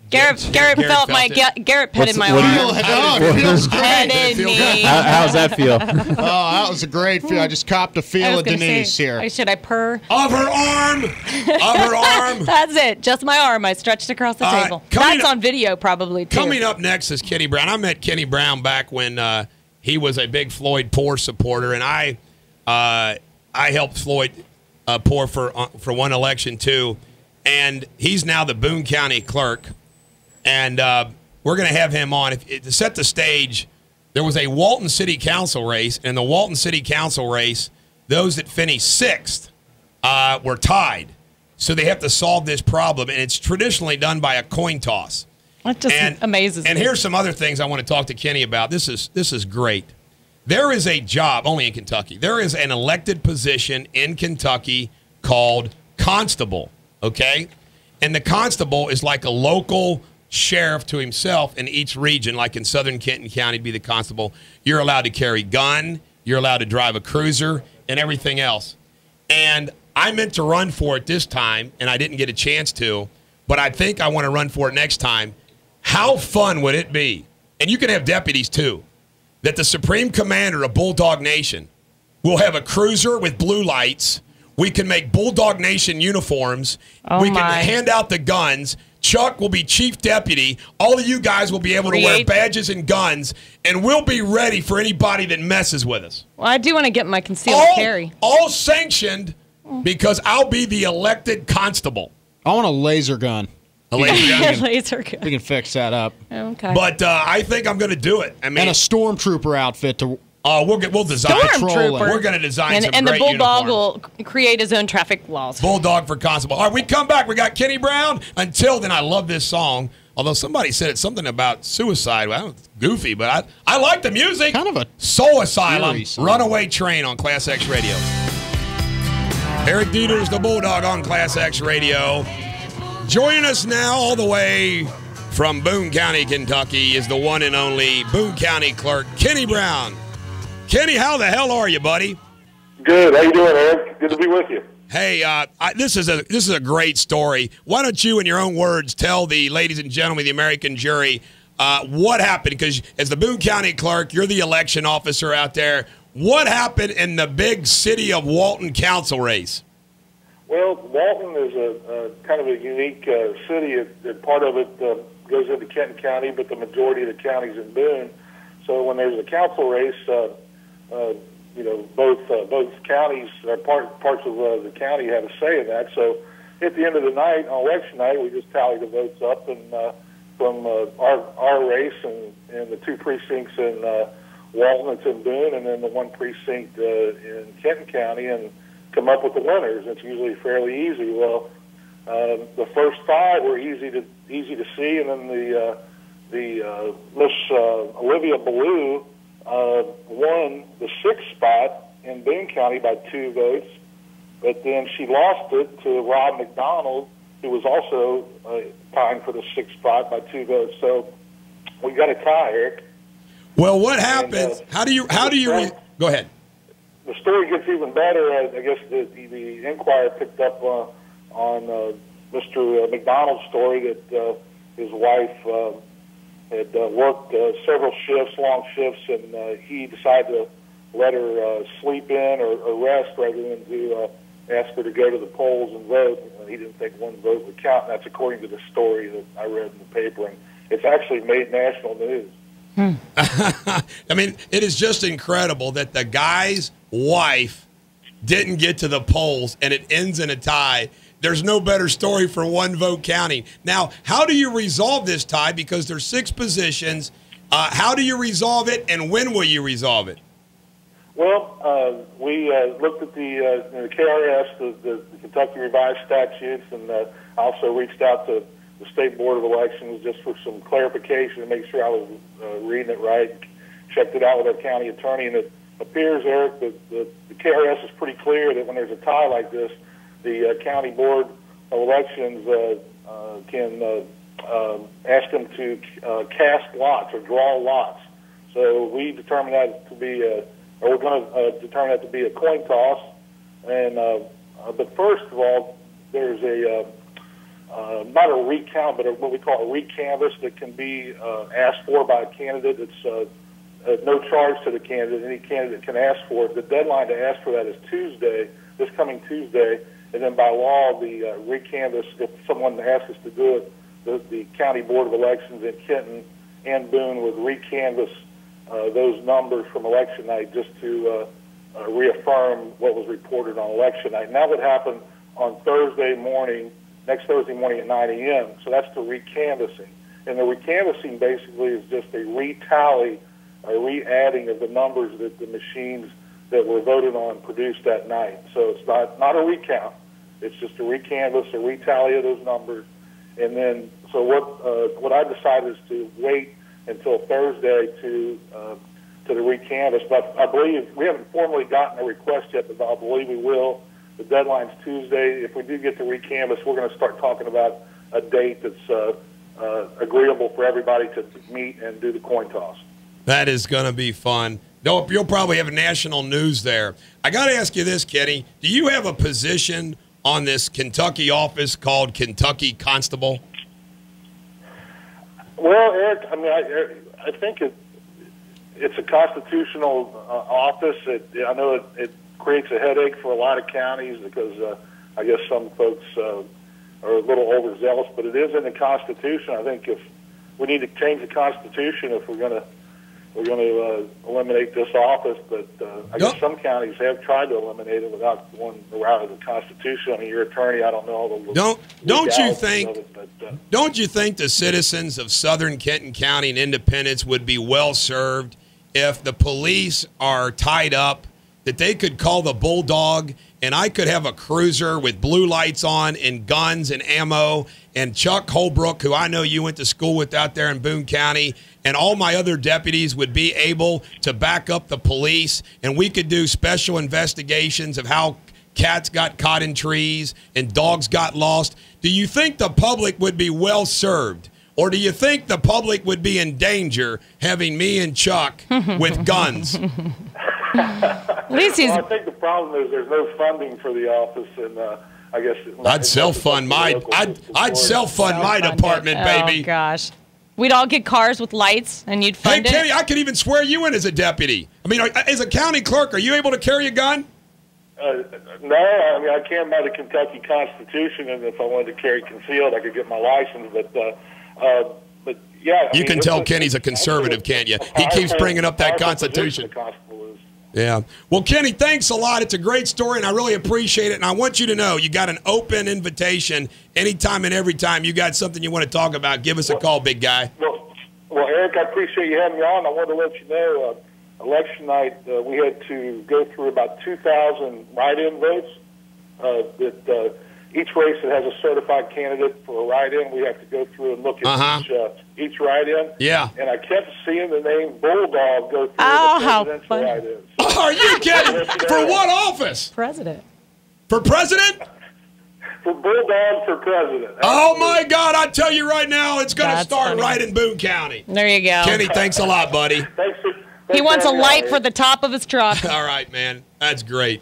Garrett petted my arm. It feels great. How's that feel? That was a great feel. I just copped a feel of Denise here. Should I purr? Of her arm. Of her arm. That's it. Just my arm. I stretched across the table. That's on video probably, too. Coming up next is Kenny Brown. I met Kenny Brown back when he was a big Floyd Poor supporter, and I helped Floyd Poor for one election, too. And he's now the Boone County clerk. And we're going to have him on. To set the stage, there was a Walton City Council race. And in the Walton City Council race, those that finished 6th were tied. So they have to solve this problem. And it's traditionally done by a coin toss. That just amazes me. And here's some other things I want to talk to Kenny about. This is great. There is a job, only in Kentucky, there is an elected position in Kentucky called constable, okay? And the constable is like a local sheriff to himself in each region, like in Southern Kenton County to be the constable. You're allowed to carry gun, you're allowed to drive a cruiser, and everything else. And I meant to run for it this time, and I didn't get a chance to, but I think I want to run for it next time. How fun would it be, and you can have deputies too, that the Supreme Commander of Bulldog Nation will have a cruiser with blue lights. We can make Bulldog Nation uniforms. We can hand out the guns. Chuck will be chief deputy. All of you guys will be able to wear badges and guns, and we'll be ready for anybody that messes with us. Well, I do want to get my concealed carry. All sanctioned because I'll be the elected constable. I want a laser gun. A laser gun? Laser gun. We can fix that up. Okay. But I think I'm going to do it. I mean, and a stormtrooper outfit to... we'll design. We're going to design some and great the Bulldog uniforms. will create his own traffic laws. Bulldog for constable. All right, we come back. We got Kenny Brown. Until then, I love this song. Although somebody said it's something about suicide. Well, it's goofy, but I like the music. Kind of a Soul Asylum, Runaway Train on Class X Radio. Eric Deters, the Bulldog on Class X Radio. Joining us now all the way from Boone County, Kentucky is the one and only Boone County Clerk, Kenny Brown. Kenny, how the hell are you, buddy? Good. How you doing, Eric? Good to be with you. Hey, this is a great story. Why don't you, in your own words, tell the ladies and gentlemen of the American jury what happened? Because as the Boone County Clerk, you're the election officer out there. What happened in the big city of Walton council race? Well, Walton is a kind of a unique city. Part of it goes into Kenton County, but the majority of the county's in Boone. So when there's a council race, both counties or parts of the county have a say in that. So at the end of the night, on election night, we just tally the votes up and from our race and the two precincts in Walton, it's in Boone, and then the one precinct in Kenton County, and come up with the winners. It's usually fairly easy. Well, the first five were easy to see, and then the Miss Olivia Ballou won the 6th spot in Boone County by 2 votes, but then she lost it to Rob McDonald, who was also tying for the 6th spot by 2 votes. So we got a tie, Eric. Well, what happens? How do you go ahead? The story gets even better. I guess the Enquirer picked up on Mr. McDonald's story that his wife had worked several shifts, long shifts, and he decided to let her sleep in or rest rather than to ask her to go to the polls and vote. He didn't think one vote would count, and that's according to the story that I read in the paper. And it's actually made national news. I mean, it is just incredible that the guy's wife didn't get to the polls, and it ends in a tie. There's no better story for one vote counting. Now, how do you resolve this tie? Because there's 6 positions. How do you resolve it, and when will you resolve it? Well, we looked at the KRS, the Kentucky Revised Statutes, and also reached out to the State Board of Elections just for some clarification to make sure I was reading it right. Checked it out with our county attorney, and it appears, Eric, that the KRS is pretty clear that when there's a tie like this, the County Board of Elections can ask them to cast lots or draw lots. So we determined that to be we're going to determine that to be a coin toss. And but first of all, there's a not a recount, but what we call a recanvass that can be asked for by a candidate. It's no charge to the candidate. Any candidate can ask for it. The deadline to ask for that is Tuesday, this coming Tuesday. And then by law, the recanvass, if someone asks us to do it, the County Board of Elections in Kenton and Boone would recanvass those numbers from election night just to reaffirm what was reported on election night. And that would happen on Thursday morning, next Thursday morning at 9 a.m. So that's the recanvassing. And the recanvassing basically is just a retally, a re-adding of the numbers that the machines that were voted on produced that night. So it's not a recount. It's just a recanvass, a retally of those numbers. And then, so what I decided is to wait until Thursday to the recanvass. But I believe we haven't formally gotten a request yet, but I believe we will. The deadline's Tuesday. If we do get the recanvass, we're going to start talking about a date that's agreeable for everybody to meet and do the coin toss. That is going to be fun. You'll probably have national news there. I got to ask you this, Kenny. Do you have a position on this Kentucky office called Kentucky Constable? Well, Eric, I mean, I think it's a constitutional office. I know it creates a headache for a lot of counties because I guess some folks are a little overzealous, but it is in the Constitution. I think if we need to change the Constitution if we're going to eliminate this office, but I guess some counties have tried to eliminate it without going the route of the Constitution. I mean, you're attorney, I don't know all the don't you think the citizens of Southern Kenton County and Independence would be well served if the police are tied up, that they could call the Bulldog and I could have a cruiser with blue lights on and guns and ammo, and Chuck Holbrook, who I know you went to school with out there in Boone County, and all my other deputies would be able to back up the police, and we could do special investigations of how cats got caught in trees and dogs got lost. Do you think the public would be well served? Or do you think the public would be in danger having me and Chuck with guns? At least he's... Well, I think the problem is there's no funding for the office, and I guess I'd self-fund my department, baby. Oh gosh, we'd all get cars with lights, and you'd fund it. Hey, Kenny, I could even swear you in as a deputy. I mean, as a county clerk, are you able to carry a gun? No, I mean I can by the Kentucky Constitution, and if I wanted to carry concealed, I could get my license. But yeah, you can tell Kenny's a conservative, can't you? He keeps bringing up that Constitution. Yeah. Well, Kenny, thanks a lot. It's a great story, and I really appreciate it. And I want you to know you got an open invitation anytime and every time you got something you want to talk about. Give us a call, big guy. Well, Eric, I appreciate you having me on. I wanted to let you know, election night, we had to go through about 2,000 write-in votes. Each race that has a certified candidate for a write-in, we have to go through and look at each write-in. Yeah. And I kept seeing the name Bulldog go through the presidential write-ins. Are you kidding? For what office? President. For president? For Bulldog for president. Oh, my God. I tell you right now, it's going to start funny. right in Boone County. There you go. Kenny, thanks a lot, buddy. He wants a light for the top of his truck. All right, man. That's great.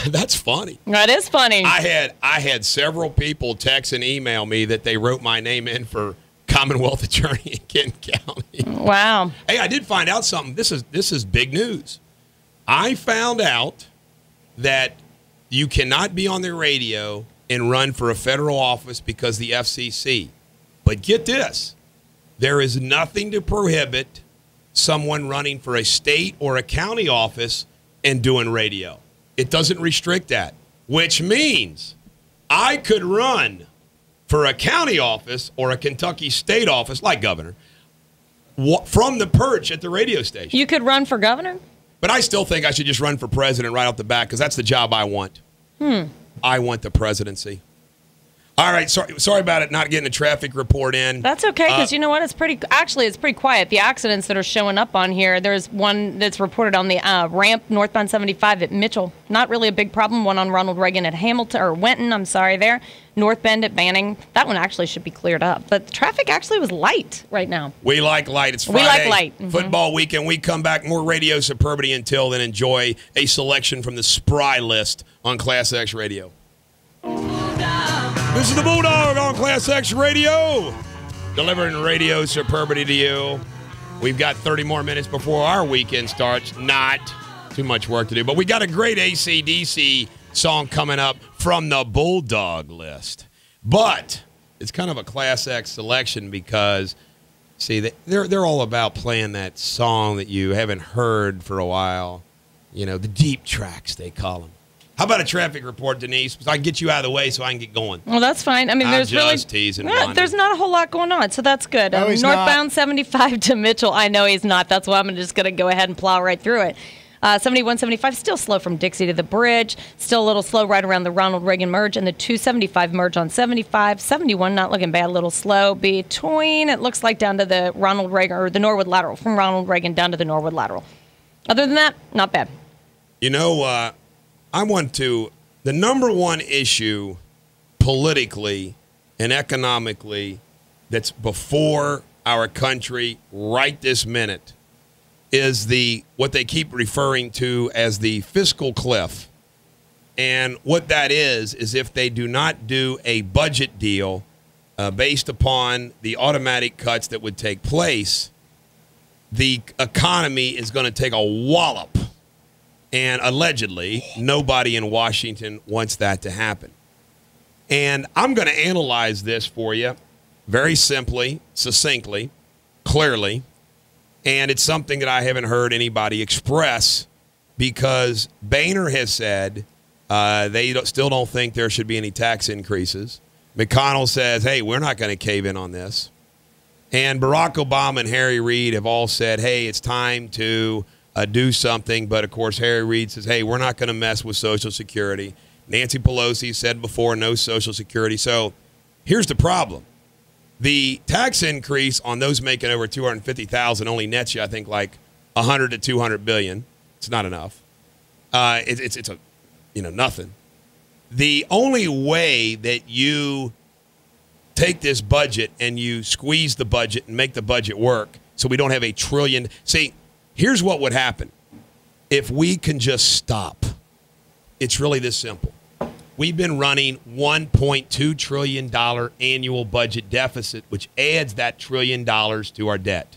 That's funny. That is funny. I had several people text and email me that they wrote my name in for Commonwealth Attorney in Kenton County. Wow. Hey, I did find out something. This is big news. I found out that you cannot be on the radio and run for a federal office because the FCC. But get this. There is nothing to prohibit someone running for a state or a county office and doing radio. It doesn't restrict that, which means I could run for a county office or a Kentucky state office, like governor, from the perch at the radio station. You could run for governor? But I still think I should just run for president right off the bat because that's the job I want. I want the presidency. All right, sorry about it not getting a traffic report in. That's okay, because you know what? It's pretty quiet. The accidents that are showing up on here, there's one that's reported on the ramp northbound 75 at Mitchell. Not really a big problem. One on Ronald Reagan at Wenton, I'm sorry, there. North Bend at Banning. That one actually should be cleared up. But the traffic actually was light right now. We like light. It's Friday. We like light. Football weekend. We come back, more Radio Superbity until then. Enjoy a selection from the Spry list on Class X Radio. This is the Bulldog on Class X Radio, delivering Radio Superbity to you. We've got 30 more minutes before our weekend starts. Not too much work to do, but we got a great AC/DC song coming up from the Bulldog list. But it's kind of a Class X selection because, see, they're all about playing that song that you haven't heard for a while. You know, the deep tracks, they call them. How about a traffic report, Denise? So I can get you out of the way so I can get going. Well, that's fine. I mean, there's teasing. There's not a whole lot going on, so that's good. No, he's northbound not. 75 to Mitchell. I know he's not. That's why I'm just going to go ahead and plow right through it. 71, 75, still slow from Dixie to the bridge. Still a little slow right around the Ronald Reagan merge and the 275 merge on 75. 71, not looking bad, a little slow between, it looks like down to the Ronald Reagan, or the Norwood Lateral, from Ronald Reagan down to the Norwood Lateral. Other than that, not bad. You know, the number one issue politically and economically that's before our country right this minute is what they keep referring to as the fiscal cliff. And what that is if they do not do a budget deal based upon the automatic cuts that would take place, the economy is going to take a wallop. And allegedly, nobody in Washington wants that to happen. And I'm going to analyze this for you very simply, succinctly, clearly. And it's something that I haven't heard anybody express because Boehner has said they still don't think there should be any tax increases. McConnell says, hey, we're not going to cave in on this. And Barack Obama and Harry Reid have all said, hey, it's time to do something. But, of course, Harry Reid says, hey, we're not going to mess with Social Security. Nancy Pelosi said before, no Social Security. So here's the problem. The tax increase on those making over $250,000 only nets you, I think, like $100 to $200 billion. It's not enough. It's nothing. The only way that you take this budget and you squeeze the budget and make the budget work so we don't have $1 trillion. See, here's what would happen if we can just stop. It's really this simple. We've been running $1.2 trillion annual budget deficit, which adds that $1 trillion to our debt.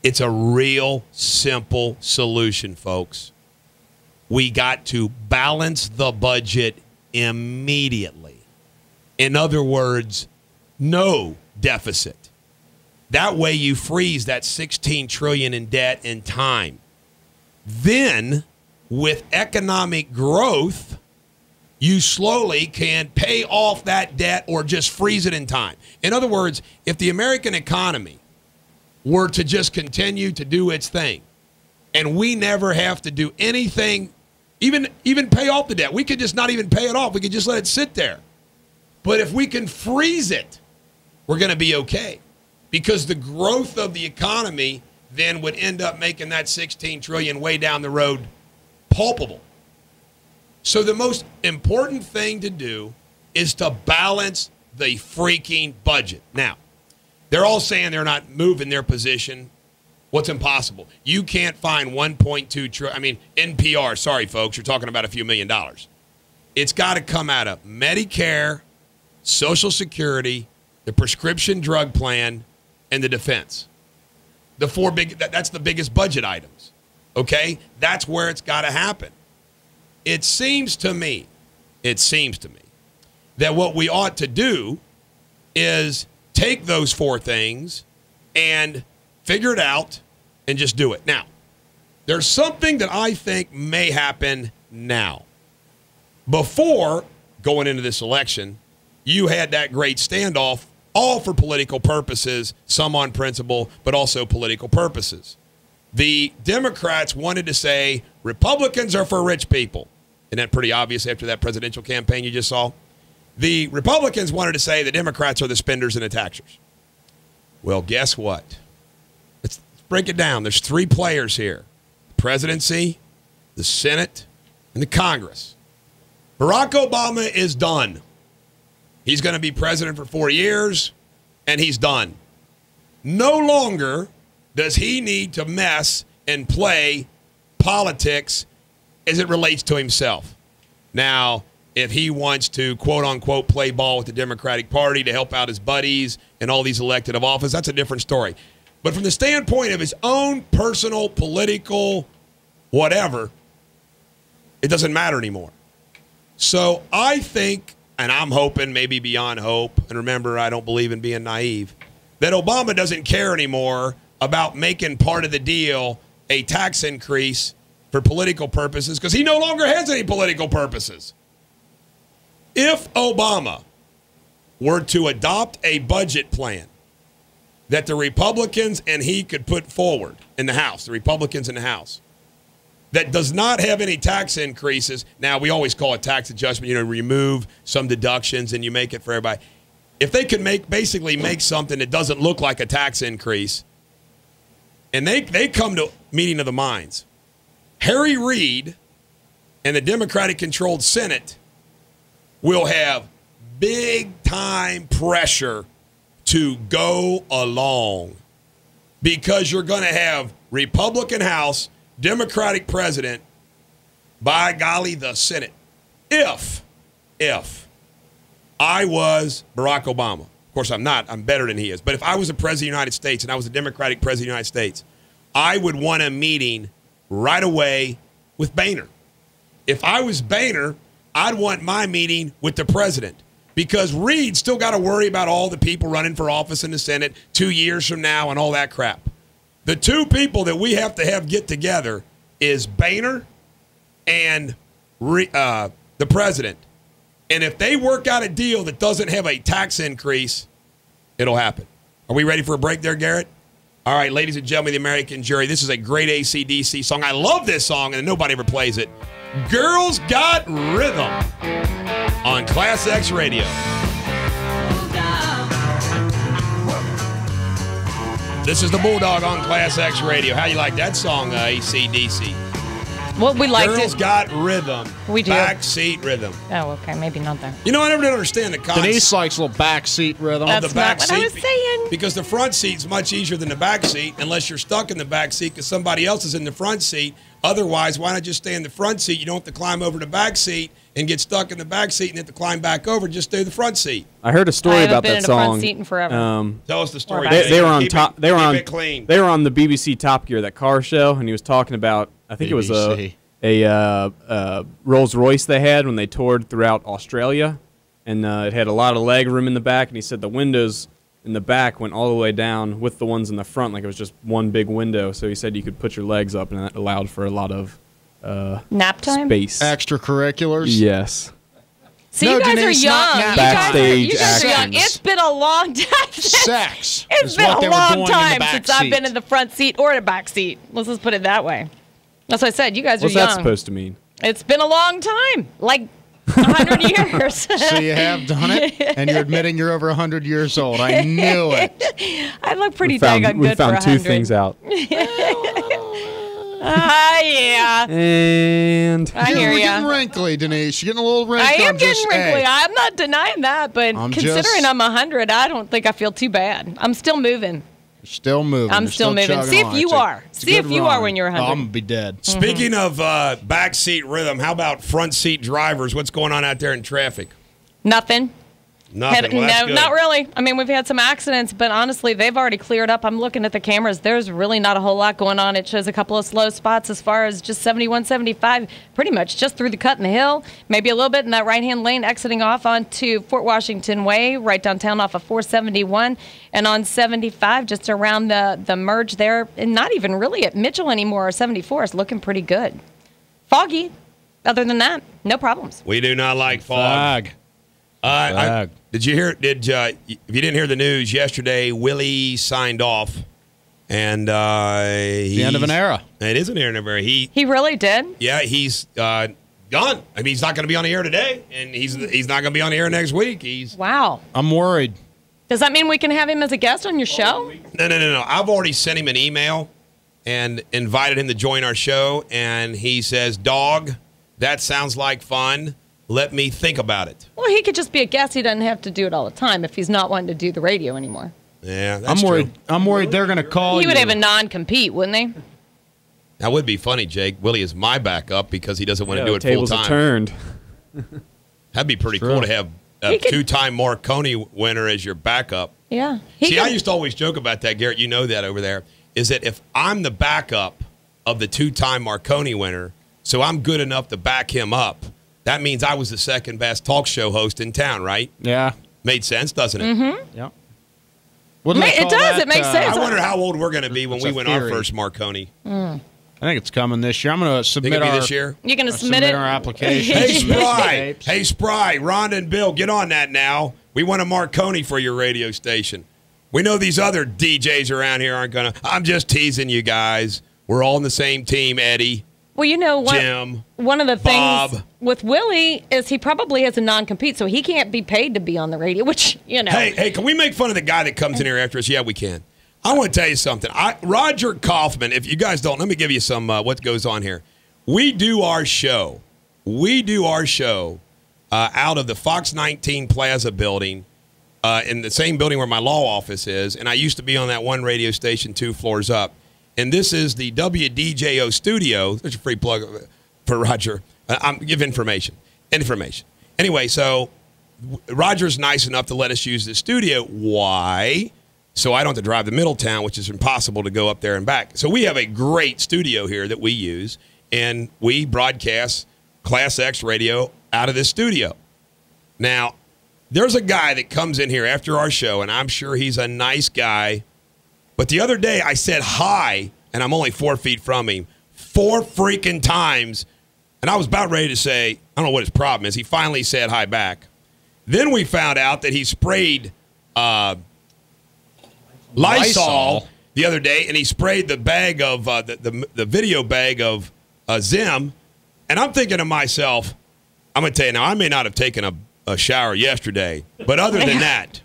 It's a real simple solution, folks. We got to balance the budget immediately. In other words, no deficit. That way you freeze that $16 trillion in debt in time. Then, with economic growth, you slowly can pay off that debt or just freeze it in time. In other words, if the American economy were to just continue to do its thing and we never have to do anything, even pay off the debt, we could just not even pay it off. We could just let it sit there. But if we can freeze it, we're going to be okay. Because the growth of the economy then would end up making that $16 trillion way down the road palpable. So the most important thing to do is to balance the freaking budget. Now, they're all saying they're not moving their position. What's impossible? You can't find $1.2 trillion. I mean, NPR, sorry, folks, you're talking about a few $1 million. It's got to come out of Medicare, Social Security, the prescription drug plan, and the defense. The four big, that's the biggest budget items. Okay? That's where it's got to happen. It seems to me that what we ought to do is take those four things and figure it out and just do it. Now, there's something that I think may happen now. Before going into this election, you had that great standoff, all for political purposes, some on principle, but also political purposes. The Democrats wanted to say Republicans are for rich people. Isn't that pretty obvious after that presidential campaign you just saw? The Republicans wanted to say the Democrats are the spenders and the taxers. Well, guess what? Let's break it down. There's three players here: the presidency, the Senate, and the Congress. Barack Obama is done. He's going to be president for 4 years, and he's done. No longer does he need to mess and play politics as it relates to himself. Now, if he wants to, quote-unquote, play ball with the Democratic Party to help out his buddies and all these elected of office, that's a different story. But from the standpoint of his own personal, political, whatever, it doesn't matter anymore. So I think, and I'm hoping, maybe beyond hope, and remember, I don't believe in being naive, that Obama doesn't care anymore about making part of the deal a tax increase for political purposes, because he no longer has any political purposes. If Obama were to adopt a budget plan that the Republicans and he could put forward in the House, the Republicans in the House, that does not have any tax increases. Now, we always call it tax adjustment, remove some deductions and you make it for everybody. If they could basically make something that doesn't look like a tax increase, and they come to meeting of the minds, Harry Reid and the Democratic-controlled Senate will have big-time pressure to go along because you're going to have Republican House, Democratic President, by golly, the Senate. If I was Barack Obama, of course I'm not, I'm better than he is, but if I was the President of the United States and I was a Democratic President of the United States, I would want a meeting right away with Boehner. If I was Boehner, I'd want my meeting with the president because Reed's still got to worry about all the people running for office in the Senate 2 years from now and all that crap. The two people that we have to have get together is Boehner and the president. And if they work out a deal that doesn't have a tax increase, it'll happen. Are we ready for a break there, Garrett? All right, ladies and gentlemen, the American jury, this is a great AC/DC song. I love this song, and nobody ever plays it. Girls Got Rhythm on Class X Radio. This is the Bulldog on Class X Radio. How you like that song, AC/DC? Well, we liked Girls it. Got Rhythm. We do. Backseat rhythm. Oh, okay. Maybe not that. You know, I never did understand the concept. Denise likes a little backseat rhythm. That's not what I was saying. Because the front seat's much easier than the back seat unless you're stuck in the back seat because somebody else is in the front seat. Otherwise, why not just stay in the front seat? You don't have to climb over the back seat and get stuck in the back seat and have to climb back over. Just stay in the front seat. I heard a story about that song. I haven't been in a front seat in forever. Tell us the story. They were on top. They were on. Keep it clean. They were on the BBC Top Gear, that car show, and he was talking about. I think BBC. It was a Rolls Royce they had when they toured throughout Australia, and it had a lot of leg room in the back. And he said the windows in the back went all the way down with the ones in the front, like it was just one big window. So he said you could put your legs up, and that allowed for a lot of nap time, space, extracurriculars. Yes. See, no, you guys Denise, are young. Backstage you guys are young. It's been a long time. Sex. It's been a long time since I've been in the front seat or the back seat. Let's just put it that way. That's what I said. You guys are young. What's that supposed to mean? It's been a long time, like 100 years. So you have done it, and you're admitting you're over 100 years old. I knew it. I look pretty dang good for 100. We found two things out. Yeah. And I hear You're you. getting wrinkly, Denise. You're getting a little wrinkly. I am getting wrinkly. I'm not denying that, but considering I'm 100, I don't think I feel too bad. I'm still moving. Still moving. I'm still moving. See if you are. See if you are when you're 100. I'm going to be dead. Speaking of backseat rhythm, how about front seat drivers? What's going on out there in traffic? Nothing. Nothing. Well, no, not really. I mean, we've had some accidents, but honestly, they've already cleared up. I'm looking at the cameras. There's really not a whole lot going on. It shows a couple of slow spots as far as just 71, 75, pretty much just through the cut in the hill. Maybe a little bit in that right-hand lane exiting off onto Fort Washington Way, right downtown off of 471. And on 75, just around the merge there, and not even really at Mitchell anymore, or 74 is looking pretty good. Foggy. Other than that, no problems. We do not like fog. Did you hear? If you didn't hear the news yesterday, Willie signed off, and the end of an era. It is an era of an era. He really did. Yeah, he's gone. I mean, he's not going to be on the air today, and he's not going to be on the air next week. Wow. I'm worried. Does that mean we can have him as a guest on your show? No. I've already sent him an email and invited him to join our show, and he says, "Dog, that sounds like fun. Let me think about it." Well, he could just be a guest. He doesn't have to do it all the time if he's not wanting to do the radio anymore. Yeah, that's I'm worried. true. I'm worried they're going to call He you. would have a non-compete, wouldn't he? That would be funny, Jake. Willie is my backup because he doesn't want to do it full tables time. have turned. That'd be pretty cool to have a two-time Marconi winner as your backup. Yeah. I used to always joke about that, Garrett. You know that over there. Is that if I'm the backup of the two-time Marconi winner, so I'm good enough to back him up, that means I was the second best talk show host in town, right? Yeah. Made sense, doesn't it? Mm-hmm. Yep. It does. It makes sense. I wonder how old we're going to be when we win our first Marconi. I think it's coming this year. I'm going to submit Think it'll be this year? You're going to submit it? our application. Hey, Spry, Rhonda and Bill, get on that now. We want a Marconi for your radio station. We know these other DJs around here aren't going to. I'm just teasing you guys. We're all on the same team, Eddie. Well, you know what? Jim, one of the Bob. things with Willie is he probably has a non-compete, so he can't be paid to be on the radio, which, you know. Hey, can we make fun of the guy that comes in here after us? Yeah, we can. I want to tell you something. Roger Kaufman, if you guys don't, let me give you some what goes on here. We do our show. out of the Fox 19 Plaza building in the same building where my law office is, and I used to be on that one radio station 2 floors up. And this is the WDJO studio. There's a free plug for Roger. Give information. Anyway, so Roger's nice enough to let us use the studio. Why? So I don't have to drive to Middletown, which is impossible to go up there and back. So we have a great studio here that we use, and we broadcast Class X radio out of this studio. Now, there's a guy that comes in here after our show, and I'm sure he's a nice guy. But the other day I said hi, and I'm only 4 feet from him, 4 freaking times. And I was about ready to say, I don't know what his problem is. He finally said hi back. Then we found out that he sprayed Lysol the other day, and he sprayed the bag of the video bag of Zim. And I'm thinking to myself, I'm going to tell you now, I may not have taken a shower yesterday, but other than that,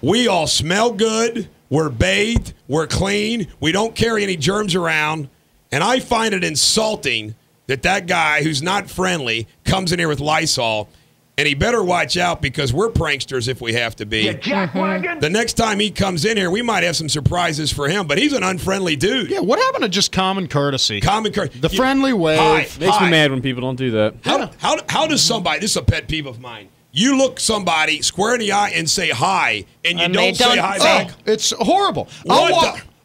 we all smell good. We're bathed. We're clean. We don't carry any germs around. And I find it insulting that guy who's not friendly comes in here with Lysol. And he better watch out because we're pranksters if we have to be. The next time he comes in here, we might have some surprises for him. But he's an unfriendly dude. Yeah, what happened to just common courtesy? Common courtesy. The friendly wave. Makes me mad when people don't do that. How does somebody, this is a pet peeve of mine, you look somebody square in the eye and say hi, and you don't say hi back? It's horrible.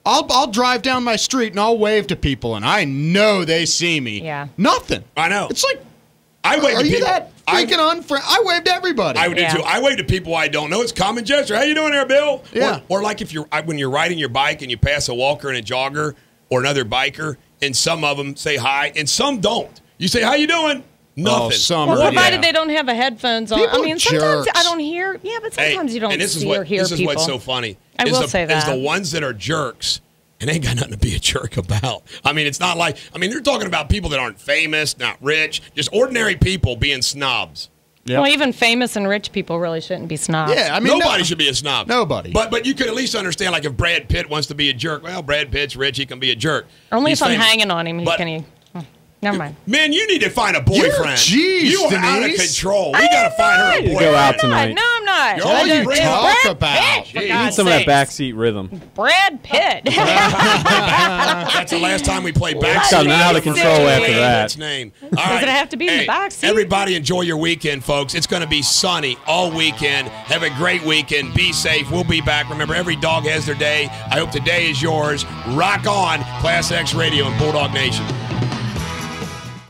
I'll drive down my street and I'll wave to people, and I know they see me. Yeah. Nothing. I know. It's like, I wave are to you people. that freaking unfriendly? I wave to everybody. I would do too. I wave to people I don't know. It's common gesture. How you doing there, Bill? Yeah. Or like if when you're riding your bike and you pass a walker and a jogger or another biker, and some of them say hi and some don't. You say, how you doing? Nothing. Provided they don't have a headphones on. People I mean, sometimes I don't hear. Yeah, but sometimes you don't see or hear people. This is what's so funny. I will say that. Is the ones that are jerks, and ain't got nothing to be a jerk about. I mean, it's not like, they're talking about people that aren't famous, not rich, just ordinary people being snobs. Yep. Well, even famous and rich people really shouldn't be snobs. Yeah, I mean, nobody should be a snob. Nobody. But you could at least understand, like, if Brad Pitt wants to be a jerk. Well, Brad Pitt's rich; he can be a jerk. Only He's if I'm famous. hanging on him, never mind. Man, you need to find a boyfriend. You are out of control. We got to find her a boyfriend. Go out tonight. No, I'm not. You're all you talk about. You need some of that backseat rhythm. Brad Pitt. That's the last time we played backseat. Got out of control after that. That's name. All Does right. it have to be in the backseat? Everybody enjoy your weekend, folks. It's going to be sunny all weekend. Have a great weekend. Be safe. We'll be back. Remember, every dog has their day. I hope today is yours. Rock on, Class X Radio and Bulldog Nation.